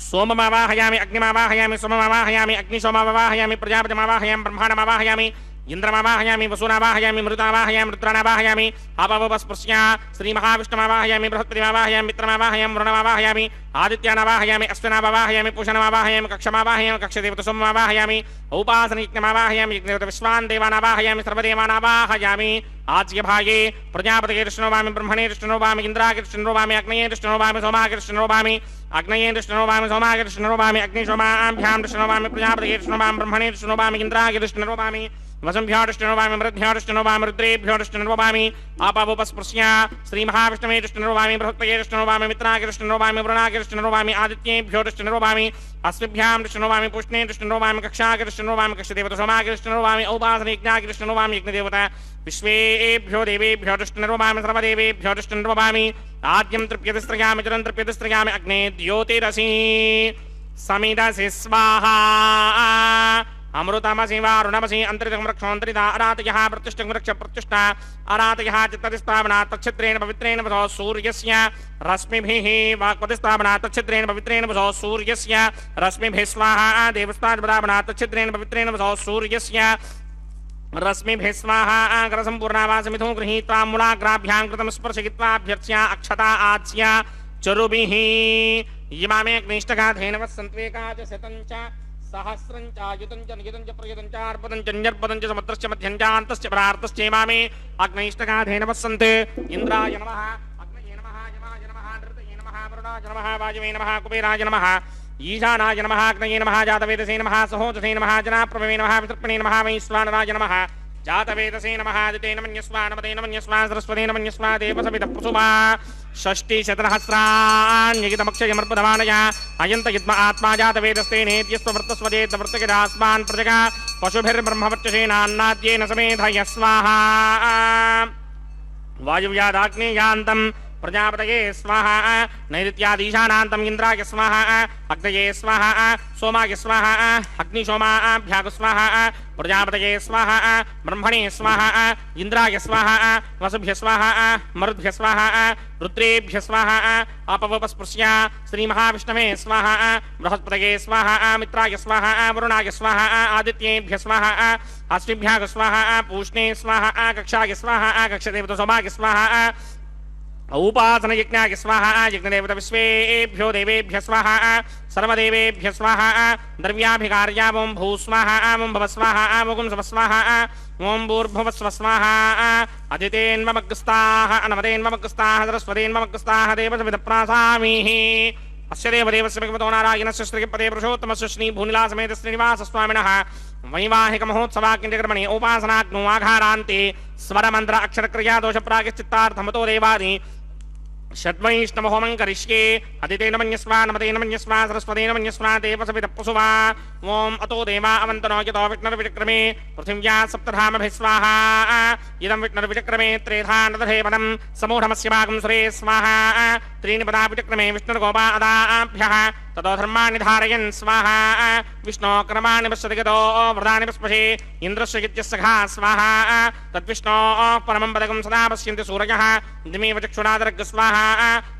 सोममावाहयामि अग्निमावाहयामि सोममावाहयामि अग्निसोममावाहयामि प्रजापतिमावाहयामि ब्रह्माणमावाहयामि इन्द्रमावाहयामि वसुनावाहयामि मृतावाहयामि रुद्राणावाहयामि आपवस्पृश्य श्रीमहाविष्णुमावाहयामि बृहस्पतिमावाहयामि मित्रमावाहयामि वरुणमावाहयामि आदित्यानावाहयामि अश्विनावाहयामि पूषणमावाहयामि कक्षमावाहयामि कक्षदेवतसोममावाहयामि औपासनयज्ञमावाहयामि यज्ञदेवतविश्वान् देवानावाहयामि सर्वदेवानावाहयामि आज्यभागे प्रजापतये कृष्णोवामि ब्रह्मणे कृष्णोवामि इन्द्रागे कृष्णोवामि अग्नये कृष्णोवामि सोमागे कृष्णोवामि अग्नये कृष्णोवामि सोमागे कृष्णोवामि अग्निशोमाभ्यां कृष्णोवामि प्रजापतये कृष्णोवामि ब्रह्मणे कृष्णोवामि इन्द्रागे कृष्णोवामि वसुभ्यो कृष्णोवामि मृद्भ्यो कृष्णोवामि रुद्रेभ्यो कृष्णोवामि आपावोपस्पृश्य श्रीमहाविष्णवे कृष्णोवामि बृहस्पतये कृष्णोवामि मित्रागे कृष्णोवामि वरुणागे कृष्णोवामि आदित्येभ्यो कृष्णोवामि अस्मिभ्यां कृष्णोवामि पुष्णे कृष्णोवामि कक्षागे कृष्णोवामि कक्षदेवतसोमागे कृष्णोवामि औपासनयज्ञागे कृष्णोवामि यज्ञदेवता विश्वेभ्यो देवेभ्यो कृष्णोवामि सर्वदेवेभ्यो कृष्णोवामि आद्यं तृप्यतिस्त्रयामि चिरं तृप्यतिस्त्रयामि अग्ने द्योतिरसि समिदसि स्वाहा अमृतमसि वारुणमसि अन्तरितं रक्षोऽन्तरिता अरातयः प्रतिष्ठं वृक्ष प्रतिष्ठा अरातयः चित्ततिस्थापना तच्छिद्रेण पवित्रेण वसो सूर्यस्य रश्मिभिः वाक्पतिस्थापना तच्छिद्रेण पवित्रेण वसो सूर्यस्य रश्मिभिः स्वाहा देवस्तापना तच्छिद्रेण पवित्रेण वसो सूर्यस्य रश्मिभिः स्वाहा अग्रसम्पूर्णावासमिथुं गृहीत्वा मूलाग्राभ्यां कृतं स्पर्शयित्वाभ्यर्च्य अक्षता आच्य चरुभिः इमामे अग्निष्टगाधेनवः सन्त्वेका च शतं च सहस्रञ्च युतञ्च नियुतञ्च प्रयुतञ्च अर्पदञ्च न्यर्पदञ्च समुद्रश्च मध्यञ्चान्तश्च परार्तश्चेमामे अग्नैष्टगाधेनवः सन्ते इन्द्राय नमः अग्नये नमः यमाय नमः नृतये नमः वरुणाय नमः वाजवे नमः कुबेराय नमः ईशानाय नमः अग्नये नमः जातवेदसे नमः सहोजसे नमः जनाप्रभवे नमः वितर्पणे नमः वैश्वानराय नमः जातवेदसे नमः आदितेन मन्यस्वा नमतेन मन्यस्वा सरस्वतेन मन्यस्वा देवसविदप्रसुवा षष्टिशतसहस्राण्यगितमक्षयमर्पदमानय अयन्त युद्म आत्मा जातवेदस्ते नेत्यस्त्ववृत्तस्वजेतवृत्तगिदास्मान् प्रजगा पशुभिर्ब्रह्मवर्चसेनान्नाद्येन समेधय स्वाहा वायुव्यादाग्नेयान्तं प्रजापतये स्वाहा नैऋत्यादीशानान्तम् इन्द्राय स्वाहा अग्नये स्वाहा सोमाय स्वाहा अग्निशोमाभ्याग स्वाहा प्रजापतये स्वाहा ब्रह्मणे स्वाहा इंद्राय स्वाहा वसुभ्य स्वाहा मरुद्भ्य स्वाहा रुद्रेभ्य स्वाहा अपवपस्पृश्य श्री महाविष्णवे स्वाहा बृहस्पतये स्वाहा मित्राय स्वाहा वरुणाय स्वाहा आदित्येभ्य स्वाहा अष्टिभ्याग स्वाहा पूष्णे स्वाहा कक्षाय स्वाहा कक्षदेवत सोमाय स्वाहा उपासना यज्ञाय स्वाहा यज्ञदेवता विश्वेभ्यो देवेभ्य स्वाहा सर्वदेवेभ्य स्वाहा द्रव्याभिकार्या ओं भू स्वाहा ओं भव स्वाहा ओं सव स्वाहा ओं भूर्भुव स्व स्वाहा अदितेन्वमग्स्ताः अनवदेन्वमग्स्ताः सरस्वतेन्वमग्स्ताः देवसविदप्रासामीः अस्य देवदेवस्य भगवतो नारायणस्य श्रीपदे पुरुषोत्तमस्य श्री भूनिलासमेत श्रीनिवासस्वामिनः वैवाहिक महोत्सवाग्निकर्मणि उपासनाग्नो आघारान्ते स्वरमन्त्र अक्षरक्रिया दोषप्रागश्चित्तार्थमतो देवानि षड्वैष्णवहोमं करिष्ये अदितेन मन्यस्वा नमतेन मन्यस्वा सरस्वतेन मन्यस्वा देवसविदप्पसुवा ओम अतो देवा अवन्तनो यतो विष्णुर्विचक्रमे पृथिव्या सप्तधामभिः स्वाहा इदं विष्णुर्विचक्रमे त्रेधा नदधेवनं समूढमस्य भागं सुरे स्वाहा त्रीणि पदा विचक्रमे विष्णुर्गोपादाभ्यः ततो धर्माणि धारयन् स्वाहा विष्णो क्रमाणि पश्यति गतो वृदानि पस्पशे इन्द्रस्य यज्ञस्सखा स्वाहा तद्विष्णो परमं पदकं सदा पश्यन्ति सूरयः दिमेव चक्षुरादरग् स्वाहा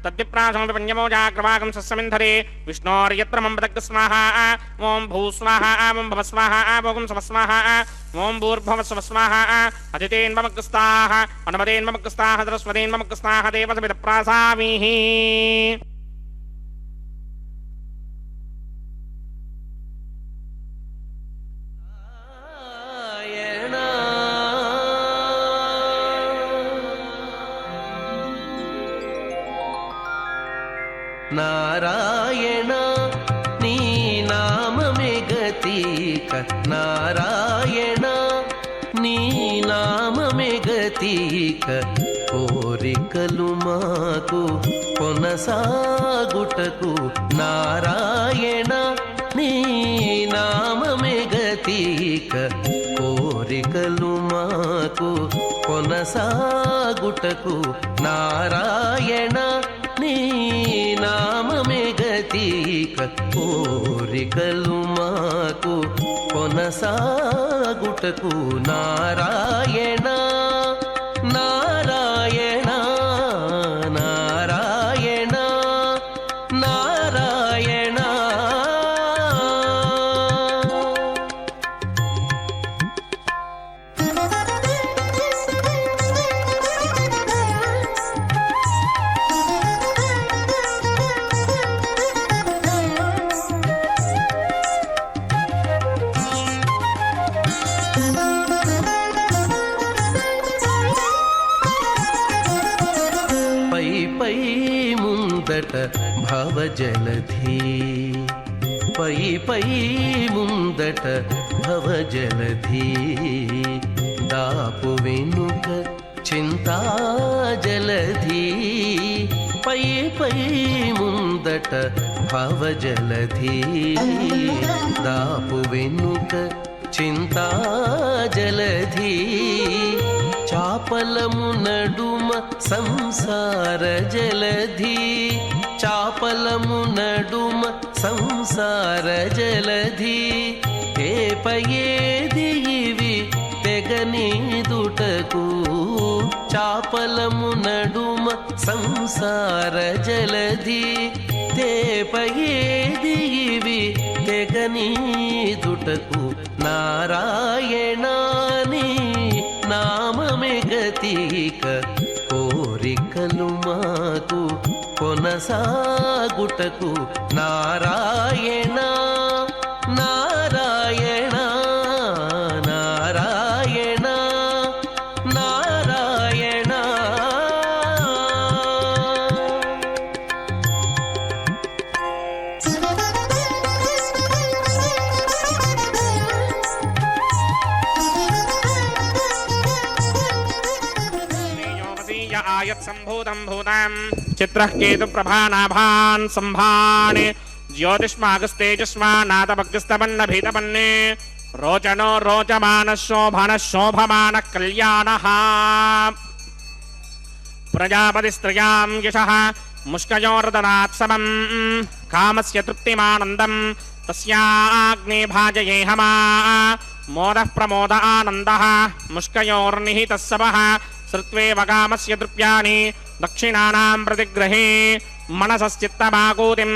तद्विप्रासं विपञ्चमोजाग्रवागं सस्यमिन्धरे विष्णोर्यत्रमं पदग् स्वाहा ओं भू स्वाहा ओं भव स्वाहा ओं सव स्वाहा ओं भूर्भुव स्व स्वाहा अदितेन्वमग्स्ताः अनवदेन्वमग्स्ताः सरस्वतेन्वमग्स्ताः देवसविदप्रासामीः నారాయణ నీ నామమే గతిక నారాయణ నీ నామమే గతిక కోరికలు మాకు కొనసాగుటకు నారాయణ నీ నామమే గతిక కోరికలు మాకు కొనసాగుటకు నారాయణ నీ నామమే గతిక కోరికలు మాకు కొనసాగుటకు నారాయణ నారాయణ నారాయణ నారాయణ భవజలధి పై పై ముందట భవజలధి దాపు వెనుక చింతాజలధి పై పై ముందట భవజలధి దాపు వెనుక చింతాజలధి చాపలము నడుమ సంసార జలధి చాపలము నడుమ సంసార జలధి ఏపయేది ఇవి తెగనీదుటకు చాపలము నడుమ సంసార జలధి తేపయేది ఇవి తెగనీదుటకు నారాయణాని నామమే గతిక కోరికలు మాకు కొనసాగుటకు నారాయణ నారాయణ నారాయణ నారాయణ आयत् सम्भूतं भूतां चित्रः केतु प्रभानाभान् सम्भान् ज्योतिष्मागस्तेजस्मानातभग्स्तपन्नभीतपन्ने रोचनो रोचमानः शोभनः शोभमानः कल्याणः प्रजापतिस्त्रयां यशः मुष्कयोर्ददात् समम् कामस्य तृप्तिमानन्दं तस्याग्ने भाजये हमा मोदः प्रमोद आनन्दः मुष्कयोर्निहितः सवः श्रुत्वेव कामस्य तृप्यानि दक्षिणानां प्रतिग्रहे मनसश्चित्तमाकूतिं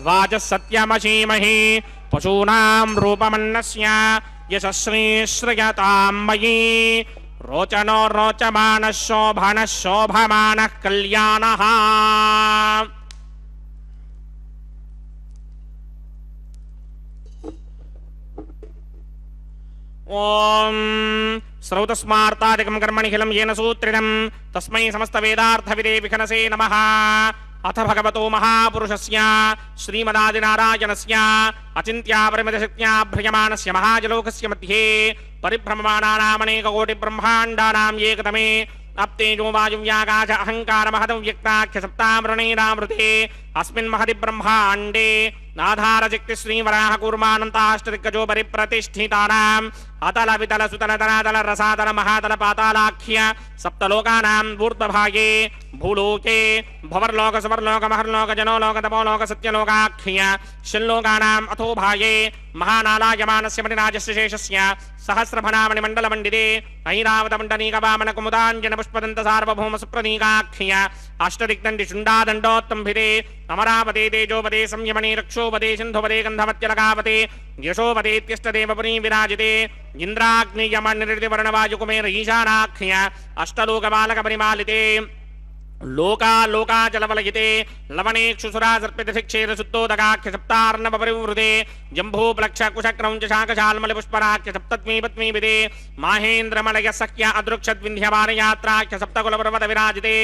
वाचः सत्यमशीमहि पशूनां रूपमन्नस्य यशस्वी श्रयतां मयि रोचनो रोचमानः शोभनः शोभमानः कल्याणः। ओम श्रौतस्मार्तादिकं कर्मणिखिलं येन सूत्रितं तस्मै समस्तवेदार्थविदे विखनसे नमः। अथ भगवतो महापुरुषस्य श्रीमदादिनारायणस्य अचिन्त्यापरिमितशक्त्या भ्रियमाणस्य महाजलोकस्य मध्ये परिभ्रममाणानामनेककोटिब्रह्माण्डानां एकतमे अप्तेजो वायुव्याकाश अहङ्कारमहदव्यक्ताख्य सप्तामृणैरामृते अस्मिन् महति ब्रह्माण्डे नाधारशक्ति श्रीवराह कूर्मानन्ताष्टदिग्गजो परिप्रतिष्ठितानाम् अतल वितल सुतल तलातल रसातल महातल पातालाख्य सप्तलोकानां ऊर्ध्वभागे भूलोके भवर्लोक सुवर्लोक महर्लोक जनोलोक तपोलोक सत्यलोकाख्य षल्लोकानाम् अथो भागे महानालायमानस्य मणिराजस्य शेषस्य सहस्रफणामणिमण्डलमण्डिते ऐरावतमण्डनीकवामनकुमुदाञ्जनपुष्पदन्तसार्वभौमसुप्रनीकाख्य अष्टदिग्दण्डि शुण्डादण्डोत्तम्भिते अमरावते तेजोपदे संयमने रक्षोपदे सिन्धुपदे गन्धमत्यलकावते यशोपदेत्यष्टदेवपुरी विराजिते इन्द्राग्नियमनिर्दिवर्णवायुकुमेर ईशानाख्य अष्टलोकबालकपरिमालिते लोकालोकाचलवलयिते लवणेक्षुसुरासर्पितशिक्षेर सुत्तोदकाख्य सप्तार्णवपरिवृते जम्भूप्लक्षकुशक्रौञ्च शाकशाल्मलिपुष्पराख्य सप्तत्मीपत्मीविदे माहेन्द्रमलयसख्य अदृक्षद्विन्ध्यवारयात्राख्य सप्तकुलपर्वत विराजिते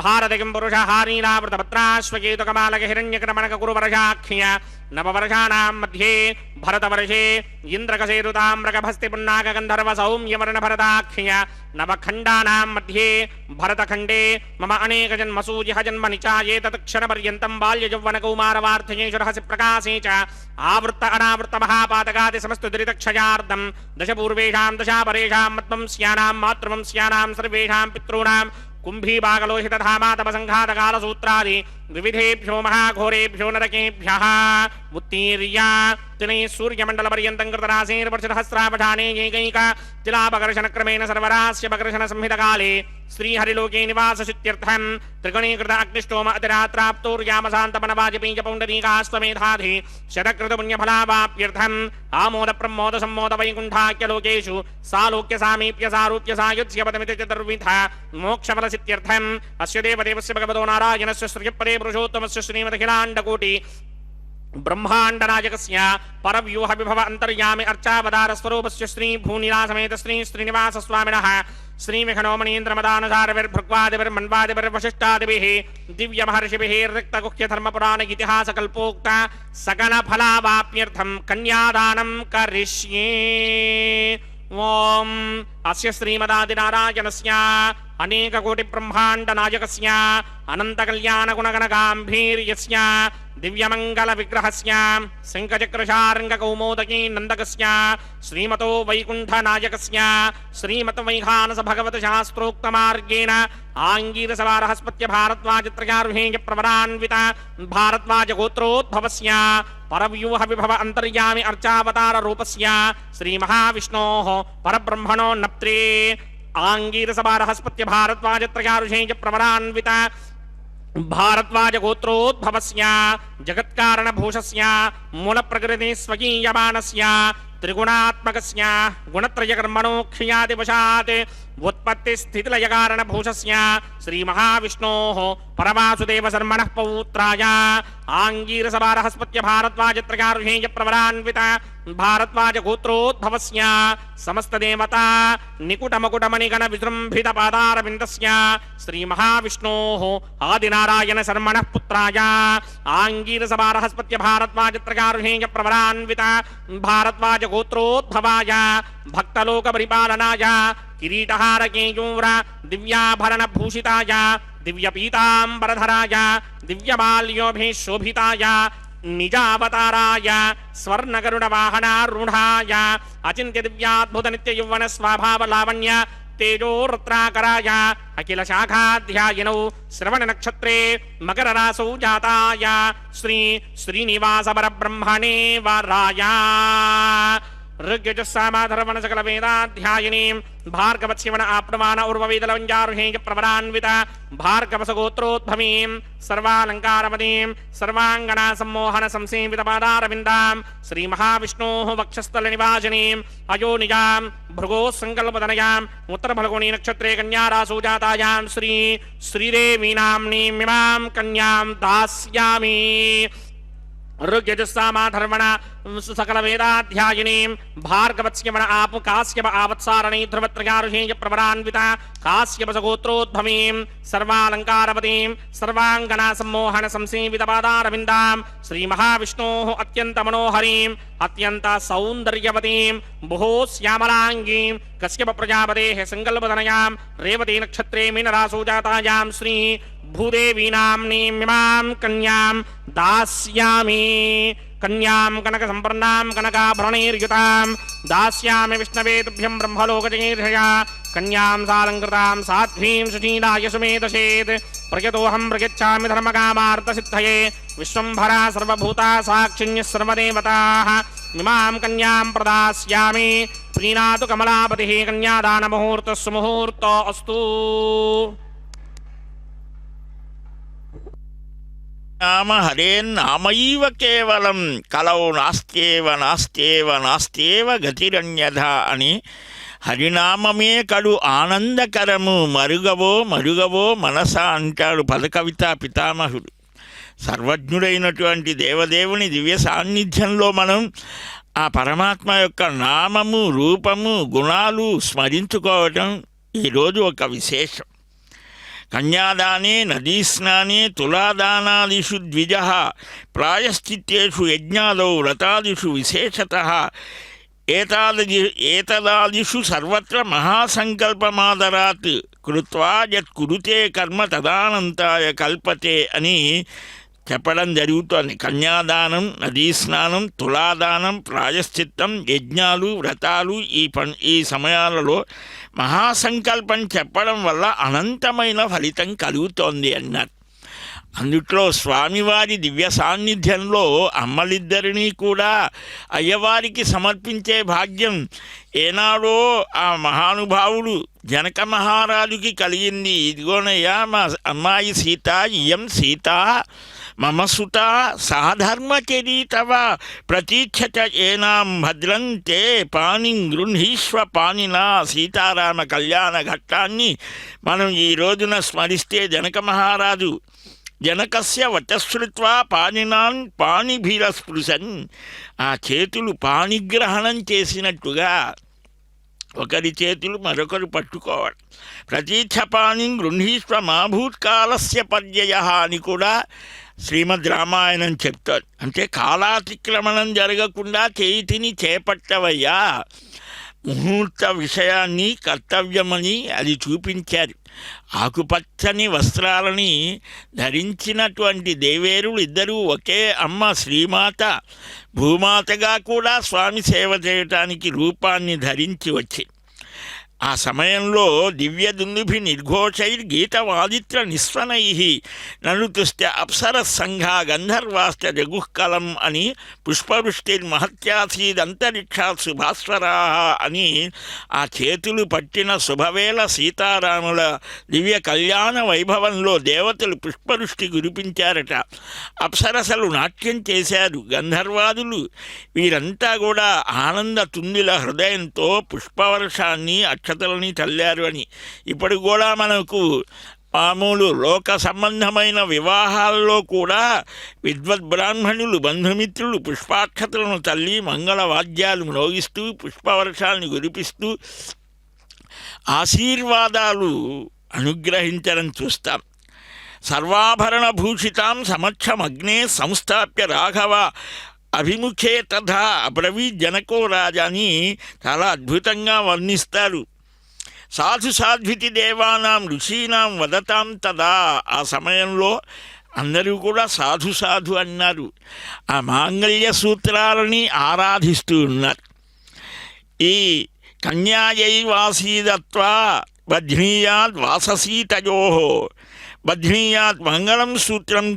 भारतकिं पुरुषहारीरावृतपत्राश्वकेतुकमालक हिरण्यक्रमणककुरुवर्षाख्य नववर्षाणां मध्ये भरतवर्षे इन्द्रकसेरुताम्रकभस्तिपुन्नाकगन्धर्वसौम्यवर्णभरताख्य नवखण्डानां मध्ये भरतखण्डे मम अनेकजन्मसु यः जन्मनि च एतत्क्षरपर्यन्तं बाल्ययौवनकौमारवार्थयेषु रहसि प्रकाशे च आवृत्त अनावृत्त महापातकादि समस्तुरितक्षयार्धं दशपूर्वेषां दशापरेषां मत्वं स्यानां मातृवंस्यानां सर्वेषां पितॄणां कुम्भीबागलोहितधामातपसङ्घातकालसूत्रादि विविधेभ्यो महाघोरेभ्यो नरकेभ्यः उत्तीर्य तिनै सूर्यमण्डलपर्यन्तं कृतरासेर्वर्षसहस्रावधाने एकैक तिलापकर्षणक्रमेण सर्वरास्यपकर्षण संहितकाले श्रीहरिलोके निवाससित्यर्थं त्रिगुणीकृत अग्निष्टोम अतिरात्राप्तोर्यामशान्तपनवाजपेयपौण्डरीकास्त्वमेधाधि शतकृतपुण्यफलावाप्यर्थम् आमोदप्रमोदसम्मोदवैकुण्ठाख्यलोकेषु सालोक्य सामीप्य सारूप्य सायुज्यपदमिति चतुर्विध मोक्षफलसित्यर्थम् अस्य देवदेवस्य भगवतो नारायणस्य श्रियपदे पुरुषोत्तमस्य श्रीमदखिलाण्डकोटि ब्रह्माण्डनायकस्य परव्यूह विभव अन्तर्यामि अर्चावतार स्वरूपस्य श्री भूनिलासमेत श्री श्रीनिवास स्वामिनः श्रीमिखनोमणीन्द्रमदानुसारविर्भृग्वादिभिर्मन्वादिभिर्वशिष्टादिभिः दिव्यमहर्षिभिः रिक्तगुह्यधर्मपुराण इतिहासकल्पोक्त सकलफलावाप्यर्थं कन्यादानं करिष्ये। ओम अस्य श्रीमदादिनारायणस्य अनेककोटिब्रह्माण्डनायकस्य अनन्तकल्याणगुणगणगाम्भीर्यस्य दिव्यमङ्गलविग्रहस्य शङ्खचक्रशार्ङ्गकौमोदकी नन्दकस्य श्रीमतो वैकुण्ठनायकस्य श्रीमतवैखानसभगवतशास्त्रोक्तमार्गेण आङ्गीरसवारहस्पत्य भारद्वाजत्रयार्हेयप्रवरान्वित भारद्वाजगोत्रोद्भवस्य परव्यूह विभव अन्तर्यामि अर्चावतार रूपस्य श्रीमहाविष्णोः परब्रह्मणो नप्त्रे आङ्गीरसवारहस्पत्य भारद्वाजत्रयार्हेयप्रवरान्वित भारद्वाजगोत्रोद्भवस्य जगत्कारणभूषस्य मूलप्रकृति स्वकीयमानस्य त्रिगुणात्मकस्य गुणत्रयकर्मणोक्षयादिवशात् उत्पत्तिस्थितिलयकारणभूषस्य श्रीमहाविष्णोः परवासुदेवशर्मणः पौत्राय आङ्गीरसवारहस्पत्य भारद्वाजत्रयार्हेयप्रवरान्वित भारद्वाजगोत्रोद्भवस्य समस्तदेवता निकुटमकुटमणिगण विजृम्भितपादारविन्दस्य श्रीमहाविष्णोः आदिनारायणशर्मणः पुत्राय आङ्गीरसवारहस्पत्य भारद्वाजत्रयार्हेयप्रवरान्वित भारद्वाजगोत्रोद्भवाय भक्तलोकपरिपालनाय किरीटहारकेयूर दिव्याभरणभूषिताय दिव्यपीताम्बरधराय दिव्यमाल्योभिशोभिताय निजावताराय स्वर्णगरुडवाहनारूढाय अचिन्त्य दिव्याद्भुत नित्ययौवन स्वाभावलावण्य तेजोरत्नाकराय अखिल शाखाध्यायिनौ श्रवण नक्षत्रे मकर रासौ जाताय श्री श्रीनिवास परब्रह्मणे वराय ऋग्यजुस्सामाधर्वण सकल वेदाध्यायिनीं भार्गवत्स्यवण आप्नवान उर्ववेदलवञ्जारुहेय प्रवरान्वित भार्गवसगोत्रोद्भवीं सर्वालङ्कारवतीं सर्वाङ्गना सम्मोहन संसेवितपादारविन्दां श्रीमहाविष्णोः वक्षस्थलनिवासिनीम् अयोनिजां भृगोः सङ्कल्पतनयाम् उत्तरफल्गुणी नक्षत्रे कन्यारासौ जातायां श्री श्रीदेवी नाम्नीमिमां कन्यां दास्यामि ऋग्यजुस्सामाधर्वण सकल वेदाध्यायिनीं भार्गवत्स्यवण आपु काश्यप आवत्सारणी ध्रुवत्रयारुषेय प्रवरान्विता काश्यपसगोत्रोद्भवीं सर्वालङ्कारवतीं सर्वाङ्गना सम्मोहन संसेवितपादारविन्दां श्रीमहाविष्णोः अत्यन्तमनोहरीं अत्यन्त सौन्दर्यवतीं भुवो श्यामलाङ्गीं कश्यप प्रजापतेः सङ्कल्पतनयां रेवती नक्षत्रे मीनरासौ जातायां श्री भूदेवी नाम्नीमिमां कन्यां दास्यामि कन्यां कनकसम्पन्नां कनकाभरणैर्युतां दास्यामि विष्णवे तुभ्यं ब्रह्मलोकजगीर्षया कन्यां सालङ्कृतां साध्वीं सुशीलाय सुमेधसेत् प्रयतोऽहं प्रयच्छामि धर्मकामार्थसिद्धये विश्वम्भरा सर्वभूता साक्षिण्यः सर्वदेवताः इमां कन्यां प्रदास्यामि प्रीणातु कमलापतिः कन्यादानमुहूर्तः सुमुहूर्तो अस्तु नाम हरेन्नामैव केवलं कलौ नास्त्येव नास्त्येव नास्त्येव गतिरन्यथा అని హరినామమే కడు ఆనందకరము మరుగవో మరుగవో మనస అంటాడు పదకవితా పితామహుడు. సర్వజ్ఞుడైనటువంటి దేవదేవుని దివ్య సాన్నిధ్యంలో మనం ఆ పరమాత్మ యొక్క నామము రూపము గుణాలు స్మరించుకోవటం ఈరోజు ఒక విశేషం. కన్యాదానే నదీస్నానే తులాదానాదిషు ద్విజః ప్రాయశ్చిత్తేషు యజ్ఞాదౌ వ్రతాదిషు విశేషతః ఏతదాదిషు సర్వత్ర మహాసంకల్పమాదరాత్ కృత్వా యత్ కురుతే కర్మ తదానంతాయ కల్పతే అని చెప్పడం జరుగుతోంది. కన్యాదానం, నదీస్నానం, తులాదానం, ప్రాయశ్చిత్తం, యజ్ఞాలు, వ్రతాలు ఈ సమయాలలో మహాసంకల్పం చెప్పడం వల్ల అనంతమైన ఫలితం కలుగుతోంది అన్నారు. అందుట్లో స్వామివారి దివ్య సాన్నిధ్యంలో అమ్మలిద్దరినీ కూడా అయ్యవారికి సమర్పించే భాగ్యం ఏనాడో ఆ మహానుభావుడు జనక మహారాజుకి కలిగింది. ఇదిగోనయ్యా మా అమ్మాయి సీత, ఇయం సీత మమ సుత సాధర్మచరీ తవ ప్రతీక్షత ఏనాం భద్రం తే పాణిం గృహీష్వ పాణినా. సీతారామ కళ్యాణ ఘట్టాన్ని మనం ఈ రోజున స్మరిస్తే జనక మహారాజు జనకస్య వచశ్రుత్వా పాణినాన్ పాణిభిరస్పృశన్, ఆ చేతులు పాణిగ్రహణం చేసినట్టుగా ఒకరి చేతులు మరొకరు పట్టుకోవడం. ప్రతీక్ష పాణిం గృహీష్వ మాభూత్కాలస్య పర్యయ అని కూడా శ్రీమద్ రామాయణం చెప్తారు. అంటే కాలాతిక్రమణం జరగకుండా చేతిని చేపట్టవయ్యా, ముహూర్త విషయాన్ని కర్తవ్యమని అది చూపించారు. ఆకుపచ్చని వస్త్రాలని ధరించినటువంటి దేవేరులు ఇద్దరూ ఒకే అమ్మ శ్రీమాత భూమాతగా కూడా స్వామి సేవ చేయటానికి రూపాన్ని ధరించి వచ్చి ఆ సమయంలో దివ్యదుందుభి నిర్ఘోషైర్గీతవాదిత్ర నిస్వనై ననుతుశ్చ అప్సరస్సంఘా గంధర్వాశ్చ జగుఃకలం అని పుష్పవృష్టిర్మహత్యాసీదంతరిక్షాత్సు భాస్వరా అని ఆ చేతులు పట్టిన శుభవేళ సీతారాముల దివ్య కళ్యాణ వైభవంలో దేవతలు పుష్పవృష్టి కురిపించారట. అప్సరసలు నాట్యం చేశారు. గంధర్వాదులు వీరంతా కూడా ఆనంద తుందిల హృదయంతో పుష్పవర్షాన్ని అక్షతలని చల్లారు అని. ఇప్పుడు కూడా మనకు మామూలు లోక సంబంధమైన వివాహాల్లో కూడా విద్వద్బ్రాహ్మణులు బంధుమిత్రులు పుష్పాక్షతలను తల్లి మంగళవాద్యాలు మ్రోగిస్తూ పుష్పవర్షాన్ని కురిపిస్తూ ఆశీర్వాదాలు అనుగ్రహించడం చూస్తాం. సర్వాభరణ భూషితాం సమక్షమగ్నే సంస్థాప్య రాఘవ అభిముఖే తథా అబ్రవీత్ జనకో రాజా అని చాలా అద్భుతంగా వర్ణిస్తారు. సాధు సాధ్వితి దేవానాం ఋషీనాం వదతాం తదా. ఆ సమయంలో అందరూ కూడా సాధు సాధు అన్నారు. ఆ మాంగళ్య సూత్రాలని ఆరాధిస్తూ ఉన్నారు. ఈ కన్యాయైవాసీదత్వా బధ్నీయాద్ వాససీతయో బధ్నీయాత్ మంగళం సూత్రం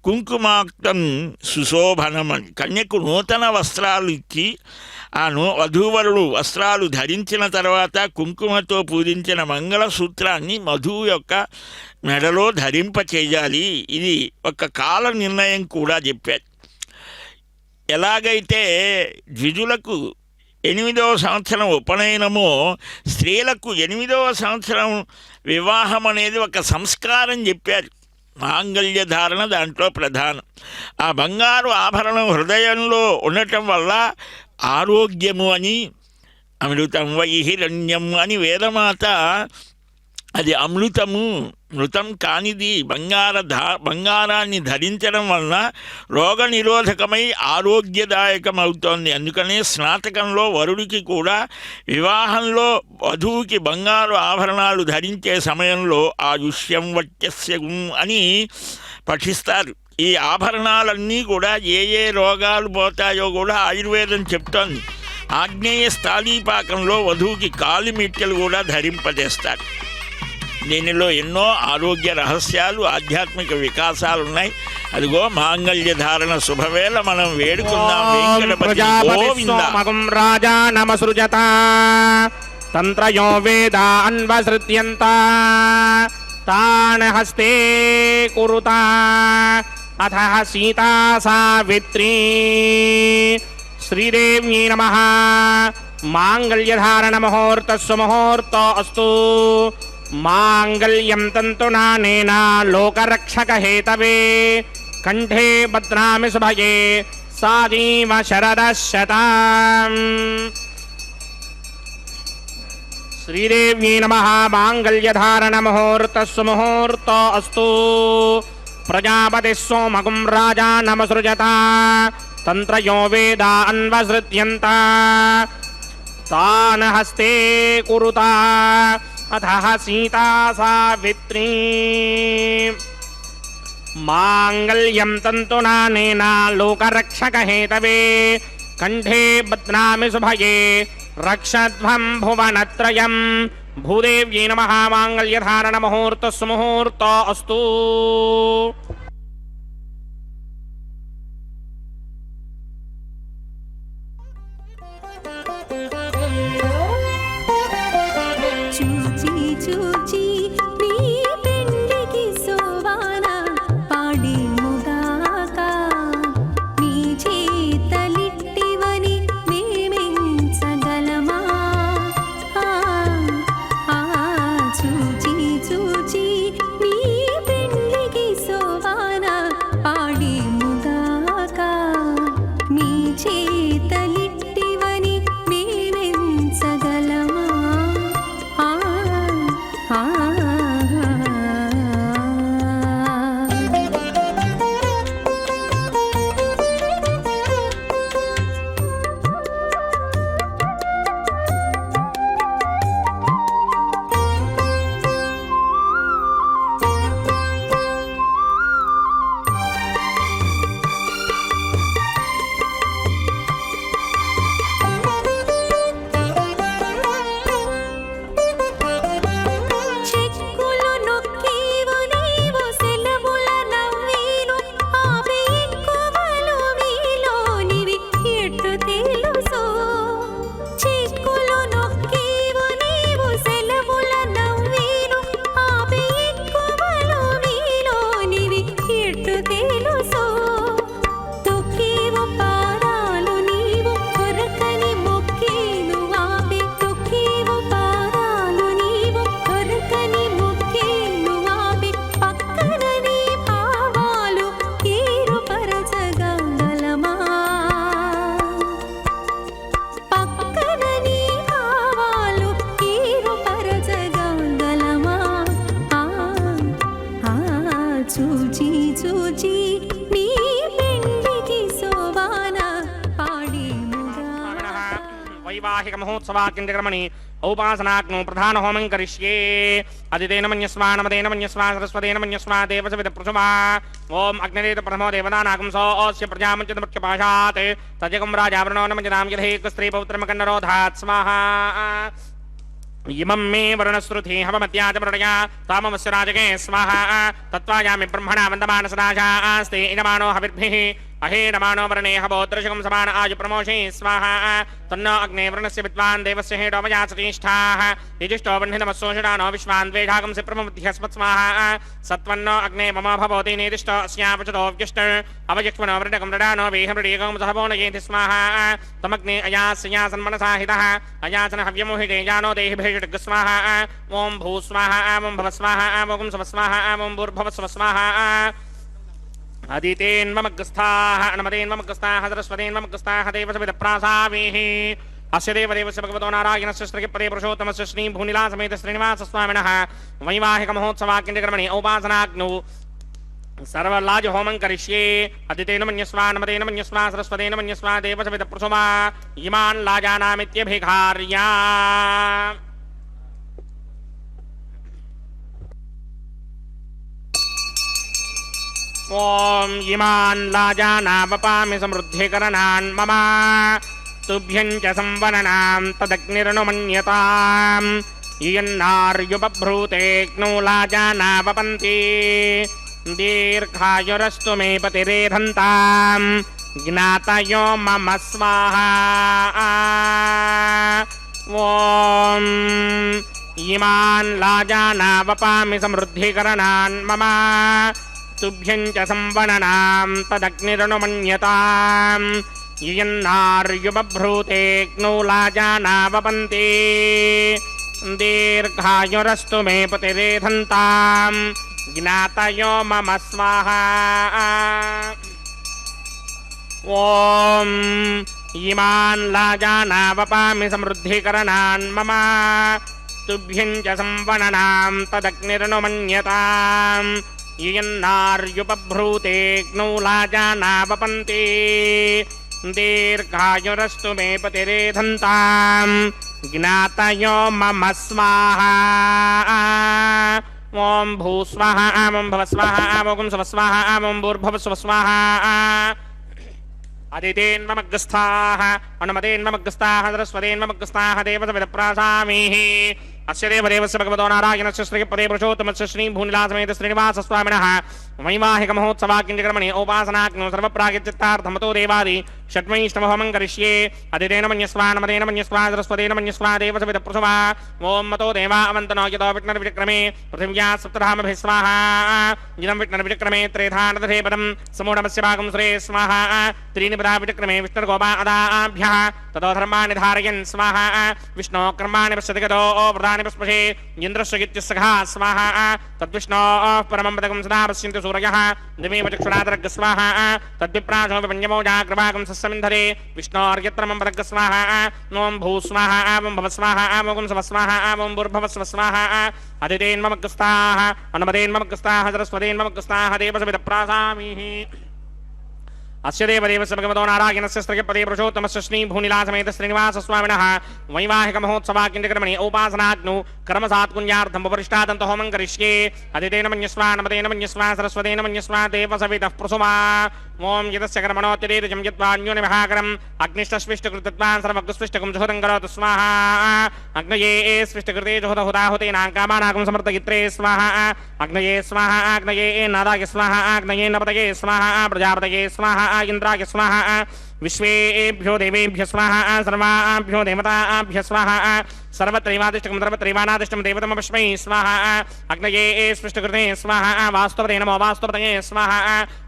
కుంకుమాక్తం సుశోభనమని. కన్యకు నూతన వస్త్రాలు ఇచ్చి వధూవరుడు వస్త్రాలు ధరించిన తర్వాత కుంకుమతో పూజించిన మంగళసూత్రాన్ని మధువు యొక్క మెడలో ధరింపచేయాలి. ఇది ఒక కాల నిర్ణయం కూడా చెప్పారు. ఎలాగైతే ద్విజులకు 8వ సంవత్సరం ఉపనయనమో స్త్రీలకు 8వ సంవత్సరం వివాహం అనేది ఒక సంస్కారం చెప్పారు. మాంగళ్య ధారణ దాంట్లో ప్రధానం. ఆ బంగారు ఆభరణం హృదయంలో ఉండటం వల్ల ఆరోగ్యము అని, అమృతం వైహిరణ్యం అని వేదమాత, అది అమృతము, మృతం కానిది. బంగారాన్ని ధరించడం వలన రోగనిరోధకమై ఆరోగ్యదాయకం అవుతోంది. అందుకనే స్నాతకంలో వరుడికి కూడా వివాహంలో వధువుకి బంగారు ఆభరణాలు ధరించే సమయంలో ఆయుష్యం వత్యస్యం అని పఠిస్తారు. ఈ ఆభరణాలన్నీ కూడా ఏ రోగాలు పోతాయో కూడా ఆయుర్వేదం చెప్తోంది. ఆగ్నేయ స్థాళీపాకంలో వధువుకి కాలిమిట్టెలు కూడా ధరింపజేస్తారు. దీనిలో ఎన్నో ఆరోగ్య రహస్యాలు, ఆధ్యాత్మిక వికాసాలు ఉన్నాయి. అదిగో మాంగళ్య ధారణ శుభవేళ మనం వేడుకుందాం. వెంకటపతి గోవింద. రాజా నమసృజత తంత్రయో వేద అన్వసృత్యంత తాన్ హస్తే కురుత అథ సీతా సావిత్రీ. శ్రీదేవ్యై నమః. మాంగళ్యధారణ ముహూర్తస్సు ముహూర్తో అస్తు. మాంగళ్యం తంతునానేన లోకరక్షకహేతవే కంఠే బధ్నామి శుభగే సాజీవ శరదశతాం. శ్రీదేవ్యై నమః. మాంగళ్యధారణ ముహూర్తస్సు ముహూర్తో అస్తు. ప్రజాపతిः సోమగుం రాజా నమసృజత తంత్రయో వేద అన్వసృత్యంత తాన్ హస్తే కురుత అథ సీతా సావిత్రీ. మాంగళ్యం తంతునానేన లోకరక్షకహేతవే కంఠే బధ్నామి శుభగే రక్షధ్వం భువనత్రయం. భూదేవ్యై నమః. మాంగళ్యధారణ ముహూర్తస్సు ముహూర్తో అస్తు. చూచి చూచి నీ పెండికి సోవాన పాడేముగాక. నీ చేతలిట్టివని మేమెంచగలమా. చూచి చూచి నీ పెండికి సోవాన పాడేముగాక. నీ చేతలిట్టివని మేమెంచగలమా. वैवाहिक महोत्सवाकिंद्रकर्मणि औपासनाग्नो प्रधान होमं करिष्ये अदितेन मन्यस्वा नमदेन मन्यस्वा सरस्वतेन मन्यस्वा देवसविद प्रसुमा ओम अग्निरेत प्रथमो देवतानागं सोऽस्य प्रजामञ्चदमख्यपाशात् तजगं राजावरणो नमजनां यथैक स्त्री पौत्रमकन्नरोधात् स्वाहा इमं मे वरुणश्रुति हवमत्याच प्रणया तामवस्य राजके स्वाहा तत्त्वायामि ब्रह्मणा वन्दमानसदाशास्ते इदमानो हविर्भिः अहेडमानो वर्णे हवोत्रशकं समान आयु प्रमोषे स्वाहा तन्नो अग्ने वरुणस्य विद्वान् देवस्य हेडोमया सतीष्ठाः यजिष्ठो वह्नितमस्सोषडानो विश्वान् द्वेषागं से प्रममुद्ध्यस्मत् स्वाहा सत्वन्नो अग्ने मम भवति नेदिष्टो अस्यापचतो व्यष्ट अवयक्ष्मनो वृडकं रडानो वेहमृडीकं सहवो नयेति स्वाहा तमग्ने अयासन्मनसा हितः अयासन हव्यमोहिते जानो देहि भेषटग स्वाहा ॐ भू स्वाहा ॐ भव स्वाहा ॐ सव स्वाहा ॐ भूर्भुवः स्वः स्वाहा अदितेन्वमग्रस्थाः नमदेन्वमग्रस्थाः सरस्वतेन्वमग्रस्थाः देवसविदप्रासावेः अस्य देवदेवस्य भगवतो नारायणस्य श्रीपदे पुरुषोत्तमस्य श्रीभूनिलासमेत श्रीनिवासस्वामिनः वैवाहिकमहोत्सवाकिण्डकर्मणि औपासनाग्नौ सर्वलाज होमं करिष्ये अदितेन मन्यस्वा नमदेन मन्यस्वा सरस्वतेन मन्यस्वा देवसविदप्रसुमा इमान् लाजानामित्यभिघार्या ओम इमान् लाजानावपामि समृद्धिकरणान् मम तुभ्यं च संवननां तदग्निरनुमन्यताम् इयन्नार्युपभ्रूतेऽग्नौ लाजानावपन्ति दीर्घायुरस्तु मे पतिरेधन्ताम् ज्ञातयो मम स्वाहा ॐ इमान् लाजानावपामि समृद्धिकरणान् मम तुभ्यं च संवननां तदग्निरनुमन्यताम् इयन्नार्युपभ्रूतेऽग्नौ लाजानावपन्ति दीर्घायुरस्तु मे पतिरेधन्ताम् ज्ञातयो मम स्वाहा ॐ इमान् लाजानावपामि समृद्धिकरणान् मम तुभ्यं च संवननां तदग्निरनुमन्यताम् इयन्नार्युपभ्रूतेऽग्नौ लाजानावपन्ति दीर्घायुरस्तु मे पतिरेधन्ताम् ज्ञातयो मम स्वाहा ॐ भू स्वाहा ॐ भव स्वाहा ॐ सव स्वाहा ॐ भूर्भुवः स्वः स्वाहा अदितेन्वमग्रस्थाः अनुमतेन्वमग्रस्थाः सरस्वतेन्वमग्रस्थाः देवसविदप्रासामीः अस्य देवदेवस्य भगवतो नारायणस्य श्रीपदे पुरुषोत्तमस्य श्रीभूनिलासमेत श्रीनिवासस्वामिनः वैवाहिकमहोत्सवाकिण्डकर्मणि औपासनाग्नौ सर्वप्रागिचित्तार्थमतो देवादि षड्वैष्णवहोमं करिष्ये अदितेन मन्यस्वा नमदेन मन्यस्वा सरस्वतेन मन्यस्वा देवसविदप्रसुमा ॐ मतो देवा अवन्तनो यतो विष्णुर्विक्रमे पृथिव्या सप्तधामभिः स्वाहा इदं विष्णुर्विक्रमे त्रेधा नदधे पदं समूढमस्य भागं सुरे स्वाहा त्रीणि पदा विक्रमे विष्णुर्गोपा अदाभ्यः ततो धर्माणि धारयन् स्वाहा विष्णो कर्माणि पश्यति गतो प्रधानि पुष्पशे इन्द्रस्य गित्यस्सखा स्वाहा तद्विष्णोः परमं पदकं सदा पश्यन्ति सूरयः दिमेव चक्षुरादरग् स्वाहा तद्विप्राशो विपञ्चमो जाग्रभागं सस्समिन्धरे विष्णोर्यत्रमं पदग् स्वाहा ॐ भू स्वाहा ॐ भव स्वाहा ॐ सव स्वाहा ॐ भूर्भुवः स्वः स्वाहा अदितेन्वमग्रस्थाः अनुमतेन्वमग्रस्थाः सरस्वतेन्वमग्रस्थाः देवसविदप्रासामीः अस्य देवदेवस्य भगवतो नारायणस्य श्रीपदे पुरुषोत्तमस्य श्रीभूनिलासमेत श्रीनिवासस्वामिनः वैवाहिकमहोत्सवाकिण्डकर्मणि औपासनाग्नौ कर्मसात्पुण्यार्थमुपरिष्टादन्तहोमं करिष्ये अदितेन मन्यस्वा नमदेन मन्यस्वा सरस्वतेन मन्यस्वा देवसवितः प्रसुमा ॐ यतस्य कर्मणोऽतिरेकं यद्वान्योनिमहाकरम् अग्निष्टस्विष्टकृतत्वान् सर्वग्स्विष्टकं जुहुतं करोतु स्वाहा अग्नये स्विष्टकृते जुहुतहुताहुतेनां कामानाकं समर्थयित्रे स्वाहा अग्नये स्वाहा अग्नये नादाय स्वाहा अग्नये नपतये स्वाहा प्रजापतये स्वाहा इंद्राय स्वाहा विश्वेभ्यो देवेभ्य स्वाहा सर्वाभ्यो देवताभ्य स्वाहा सर्वत्रैवादिष्टकं सर्वत्रैवानादिष्टं देवतमस्मै स्वाहा अग्नये स्पृष्टकृते स्वाहा वास्तवते नमो वास्तवतये स्वाहा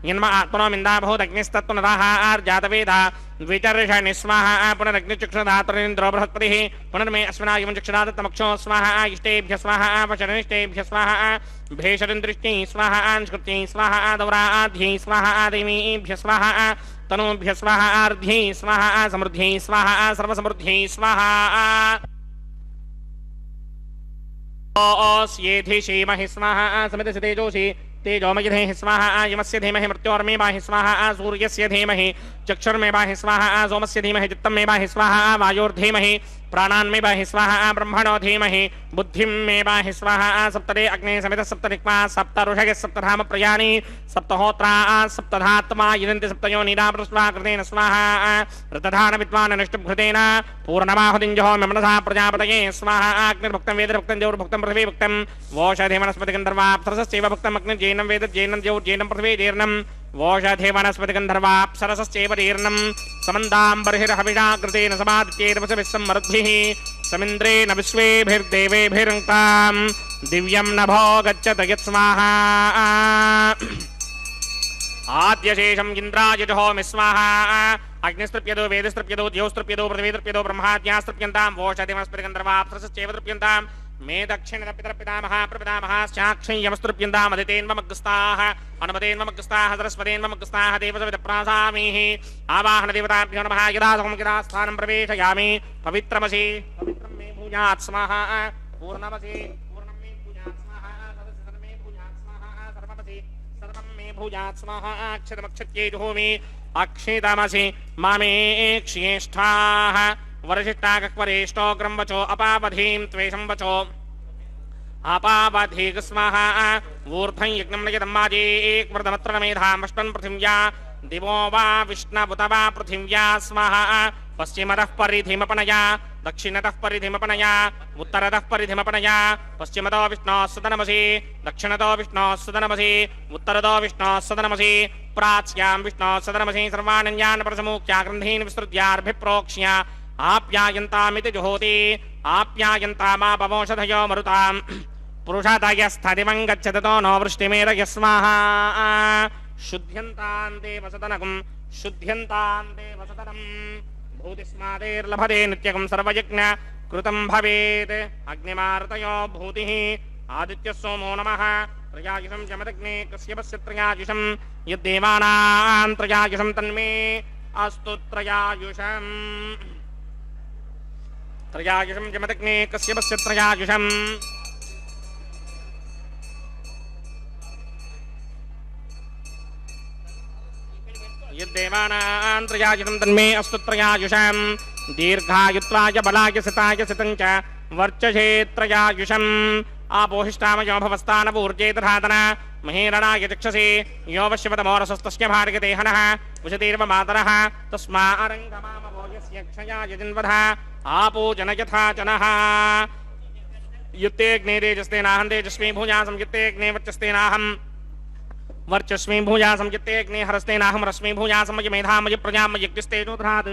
यन्म आत्मनो मिन्दाभूतग्निस्तत्त्वनदाः आर्जातवेदा द्विचर्षणि स्वाहा पुनरग्निचक्षुधातुरिन्द्रो बृहस्पतिः पुनर्मे अस्मिनायं चक्षुरादत्तमक्षो स्वाहा इष्टेभ्य स्वाहा वचनिष्टेभ्य स्वाहा भेषरिन्द्रिष्टै स्वाहा अंस्कृत्यै स्वाहा दौराध्यै स्वाहा देवीभ्य स्वाहा तनूभ्य स्वाहा आर्ध्यै स्वाहा समृद्ध्यै स्वाहा सर्वसमृद्ध्यै स्वाहा ओस्येधि श्रीमहि स्वाहा समितसितेजोषि तेजोमयधेहि स्वाहा यमस्य धीमहि मृत्योर्मेवाहि स्वाहा सूर्यस्य धीमहि चक्षुर्मेवाहि स्वाहा सोमस्य धीमहि चित्तमेवाहि स्वाहा वायोर्धीमहि प्राणान्मेवाहि स्वाहा ब्रह्मणो धीमहि बुद्धिं मेवाहि स्वाहा सप्तदे अग्ने समित सप्तदिक्मा सप्तऋषय सप्तधाम प्रयाणि सप्तहोत्रा सप्तधात्मा यजन्ति सप्तयो नीरावृष्वा कृतेन स्वाहा ऋतधान विद्वान् अनुष्टुभृतेन पूर्णमाहुतिञ्जहो मनसा प्रजापतये स्वाहा अग्निर्भुक्तं वेदभुक्तं द्यौर्भुक्तं पृथिवीभुक्तं वोषधे वनस्पतिगन्धर्वाप्सरसश्चैव भुक्तं अग्निर्जैनं वेद जैनं द्यौर्जैनं पृथिवी जीर्णं वोषधे वनस्पतिगन्धर्वाप्सरसश्चैव जीर्णं समन्दाम्बर्हिर्हविषा कृतेन समादित्यैर्वसभिः मरुद्भिः समिन्द्रेण विश्वेभिर्देवेभिर्तां दिव्यं नभो गच्छत यत्स्वाहा आद्यशेषम् इन्द्राय जुहोमि स्वाहा अग्निस्तृप्यदो वेदस्तृप्यदो द्योस्तृप्यदो पृथिवीस्तृप्यदो ब्रह्माद्यास्तृप्यन्तां वोषधे वनस्पतिगन्धर्वाप्सरसश्चैव तृप्यन्तां मे दक्षिणपितरपितामह प्रपितामहाश्चाक्षय्यमस्तृप्यन्ताम् अदितेन्वमग्रस्ताः अनुमतेन्वमग्रस्ताः सरस्वतेन्वमग्रस्ताः देवसविदप्रासामीः आवाहनदेवताभ्यो नमः यदा स्थानं प्रवेशयामि पवित्रमसि पवित्रं मे भूयात् स्वाहा पूर्णमसि पूर्णं मे भूयात् स्वाहा सर्वं मे भूयात् स्वाहा सर्वमसि सर्वं मे भूयात् स्वाहा अक्षतमक्षत्यै जुहोमि अक्षितमसि मामे क्ष्येष्ठाः वरशिष्टाकक्वरेष्टोग्रं वचो अपावधीं त्वेषं वचो अपावधीक स्वाहा ऊर्ध्वं यज्ञं नयदं माजेक्वर्धमत्र मेधामष्टन् पृथिव्या दिवो वा विष्णुबुत वा पृथिव्या स्वाहा पश्चिमतः परिधिमपनया दक्षिणतः परिधिमपनया उत्तरतः परिधिमपनया पश्चिमतो विष्णोः सदनमसि दक्षिणतो विष्णोः सदनमसि उत्तरतो विष्णोः सदनमसि प्राच्यां विष्णोः सदनमसि सर्वाण्यन्यान् प्रसमूख्या ग्रन्थीन् विस्तृत्यार्भिप्रोक्ष्य आप्यायन्तामिति जुहोति आप्यायन्तामापवोषधयो मरुताम् पुरुषादयस्थदिवं गच्छतो नो वृष्टिमेरय स्वाहा शुद्ध्यन्तां देवसदनकं शुद्ध्यन्तां देवसदनं भूतिस्मादेर्लभते नित्यकं सर्वयज्ञ कृतं भवेत् अग्निमार्तयो भूतिः आदित्य सोमो नमः त्रयायुषं जमदग्ने कश्यपस्य त्रयायुषं यद्देवानां त्रयायुषं तन्मे अस्तु त्रयायुषम् त्रयायुषं जमदग्ने कश्यपस्य त्रयायुषं यद्देवानां त्रयायुषं तन्मे अस्तु त्रयायुषं दीर्घायुत्वाय बलाय सिताय सितं च वर्चसे त्रयायुषम् आपोहिष्टामयो भवस्तानपूर्जे दधातन महेरणाय चक्षसे यो वश्यवतमोरसस्तस्य भार्गते हनः उशतीर्व मातरः तस्मा अरङ्गमामभोजस्य क्षयाय जिन्वधः आपो जनयथा जनः युक्तेऽग्ने तेजस्तेनाहं तेजस्मी भूयासं युक्तेऽग्ने वर्चस्तेनाहं वर्चस्मी भूयासं युक्तेऽग्ने हरस्तेनाहं रश्मि भूयासं मयि मेधा मयि प्रजा मयि यज्ञस्तेजो दधात्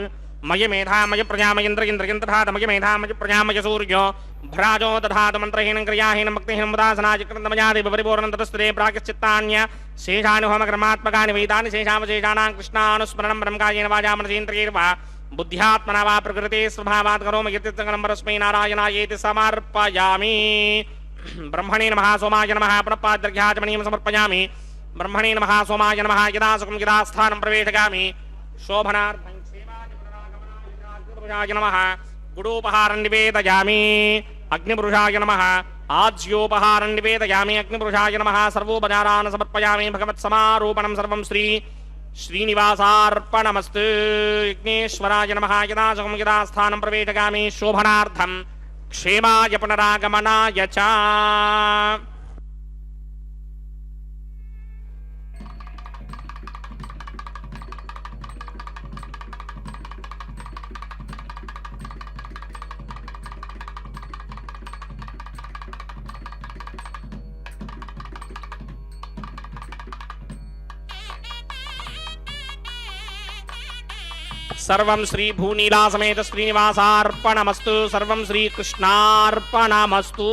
मयि मेधा मयि प्रजा मयिन्द्र इन्द्रयं दधात् मयि मेधा मयि प्रजा मयि सूर्यो भ्राजो दधात् मन्त्रहीनं क्रियाहीनं भक्तिहीनं मुदासनाजिकृतमयादेव परिपूर्णं ततस्ते प्रागश्चित्तान्य शेषानुहोमकर्मात्मकानि वेदानि शेषावशेषाणां कृष्णानुस्मरणं ब्रह्मकायेन वाचा मनसेन्द्रियैर्वा बुद्ध्यात्मना वा प्रकृते स्वभावात् करोमि यत्तित्सकलं परस्मै नारायणायेति समर्पयामि ब्रह्मणे नमः सोमाय नमः पुनःपाद्यर्घ्याचमनीयं समर्पयामि ब्रह्मणे नमः सोमाय नमः यदा सुखं यदा स्थानं प्रवेशयामि शोभनार्थं अग्निपुरुषाय नमः गुडोपहारं निवेदयामि अग्निपुरुषाय नमः आज्योपहारं निवेदयामि अग्निपुरुषाय नमः सर्वोपचारान् समर्पयामि भगवत्समारोपणं सर्वं श्रीनिवासार्पणमस्तु यज्ञेश्वराय नमः यदा सुखं यदा स्थानं प्रवेशयामि शोभनार्थं क्षेमाय पुनरागमनाय च सर्वं श्री भूनीला समेत श्रीनिवासार्पणमस्तु सर्वं श्रीकृष्णार्पणमस्तु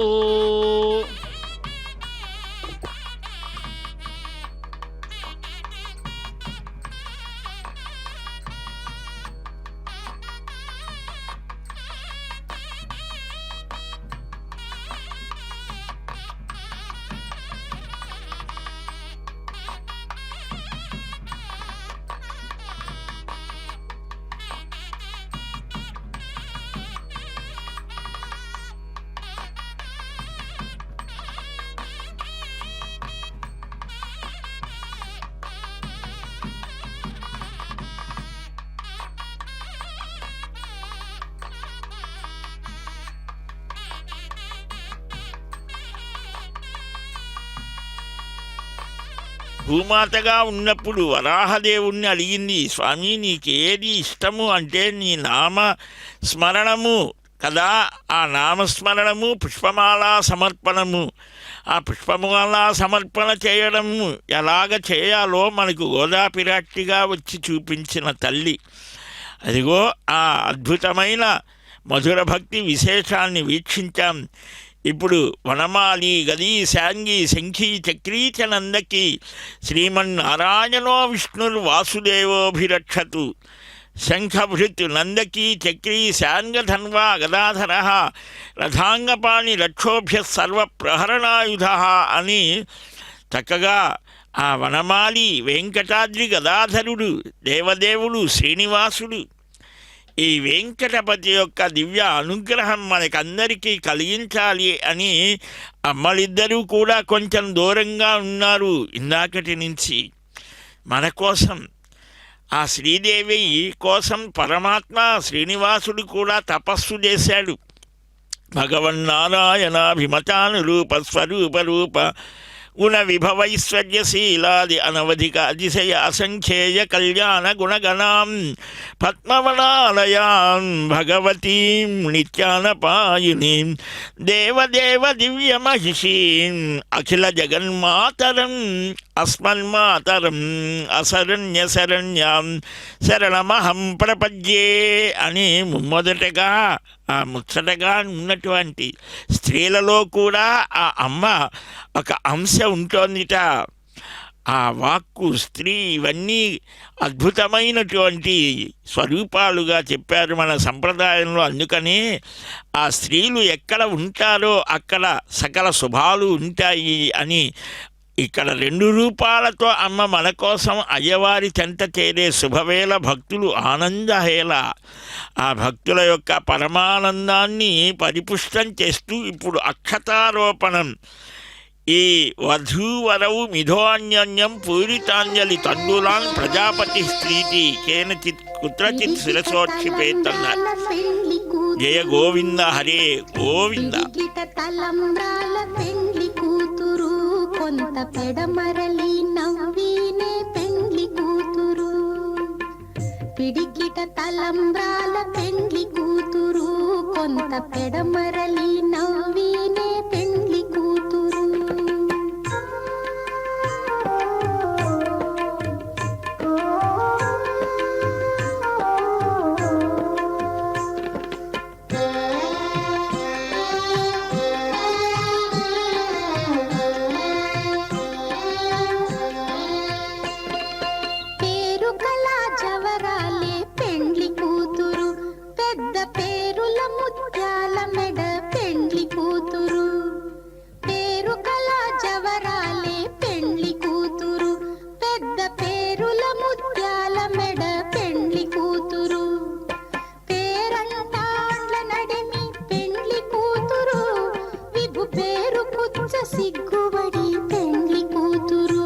భూమాతగా ఉన్నప్పుడు వరాహదేవుణ్ణి అడిగింది, స్వామి నీకేది ఇష్టము అంటే నీ నామ స్మరణము కదా. ఆ నామస్మరణము పుష్పమాలా సమర్పణము. ఆ పుష్పమాలా సమర్పణ చేయడము ఎలాగ చేయాలో మనకు గోదాపిరాట్టిగా వచ్చి చూపించిన తల్లి. అదిగో ఆ అద్భుతమైన మధుర భక్తి విశేషాన్ని వీక్షించాం. ఇప్పుడు వనమాలి గదీ శాంగి శంఖీ చక్రీచ నందకి శ్రీమన్నారాయణో విష్ణుర్వాసుదేవోభిరక్షతు. శంఖభృత్ నందకీ చక్రీ శాంగధన్వా గదాధర రథాంగపాణి లక్షోభ్య సర్వప్రహరణాయుధ అని చక్కగా ఆ వనమాలి వెంకటాద్రి గదాధరుడు దేవదేవుడు శ్రీనివాసుడు. ఈ వెంకటపతి యొక్క దివ్య అనుగ్రహం మనకందరికీ కలిగించాలి అని అమ్మలిద్దరూ కూడా కొంచెం దూరంగా ఉన్నారు ఇందాకటి నుంచి. మన కోసం ఆ శ్రీదేవి కోసం పరమాత్మ శ్రీనివాసుడు కూడా తపస్సు చేశాడు. భగవన్నారాయణాభిమతానురూప స్వరూప రూప గుణ విభవైశ్వర్యశీలాది అనవధిక అతిశయ అసంఖ్యేయ కళ్యాణ గుణగణాం పద్మవనాలయాం భగవతీం నిత్యానపాయినీం దేవదేవ దివ్యమహిషీం అఖిల జగన్మాతరం అస్మన్మాతరం అశరణ్యశరణ్యాం శరణమహం ప్రపద్యే అని ముమ్మొదటగా ఆ ముచ్చటగా ఉన్నటువంటి స్త్రీలలో కూడా ఆ అమ్మ ఒక అంశ ఉంటోందిట. ఆ వాక్కు స్త్రీ ఇవన్నీ అద్భుతమైనటువంటి స్వరూపాలుగా చెప్పారు మన సంప్రదాయంలో. అందుకనే ఆ స్త్రీలు ఎక్కడ ఉంటారో అక్కడ సకల శుభాలు ఉంటాయి అని ఇక్కడ 2 రూపాలతో అమ్మ మన కోసం అయ్యవారి చెంత చేరే శుభవేళ భక్తులు ఆనందహేళ. ఆ భక్తుల యొక్క పరమానందాన్ని పరిపుష్టం చేస్తూ ఇప్పుడు అక్షతారోపణం. ఈ వధూవరవు మిథోన్యన్యం పూరితాంజలి తండూలాన్ ప్రజాపతి స్త్రీతి కేనచిత్ కుత్రచిత్ శిరసోక్షిపేతన్నారు. జయ గోవింద హరే గోవింద. కొంత పెడమరలి నవ్వీనే పెండ్లి కూతురు, పిడికిట తలంబ్రాల పెండ్లి కూతురు, కొంత పెడమరలి నవ్వీనే పెండ్లి కూతురు. సిగ్గుబడి పెండ్లి కూతురు,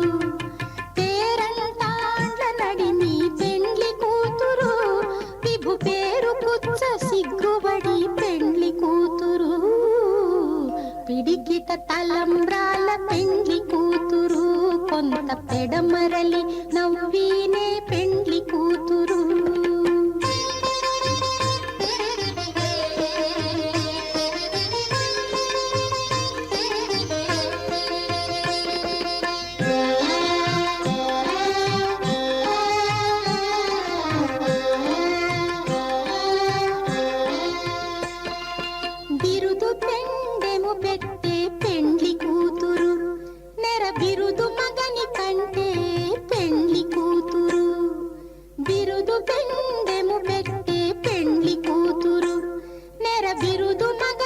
పేరంటాండ్ల నడిమి పెండ్లి కూతురు, విభు పేరు పుచ్చ సిగ్గుబడి పెండ్లి కూతురు, పిడికిట తలంబ్రాల పెండ్లి కూతురు, కొంత పెడమరలి నవ్వీనే పెండ్లి కూతురు. బిరుదు పెండెము పెట్టే పెండ్లి కూతురు, నెర బిరుదు మగని కంటే పెండ్లి కూతురు, బిరుదు పెండెము పెట్టే పెండ్లి కూతురు, నెర బిరుదు మగ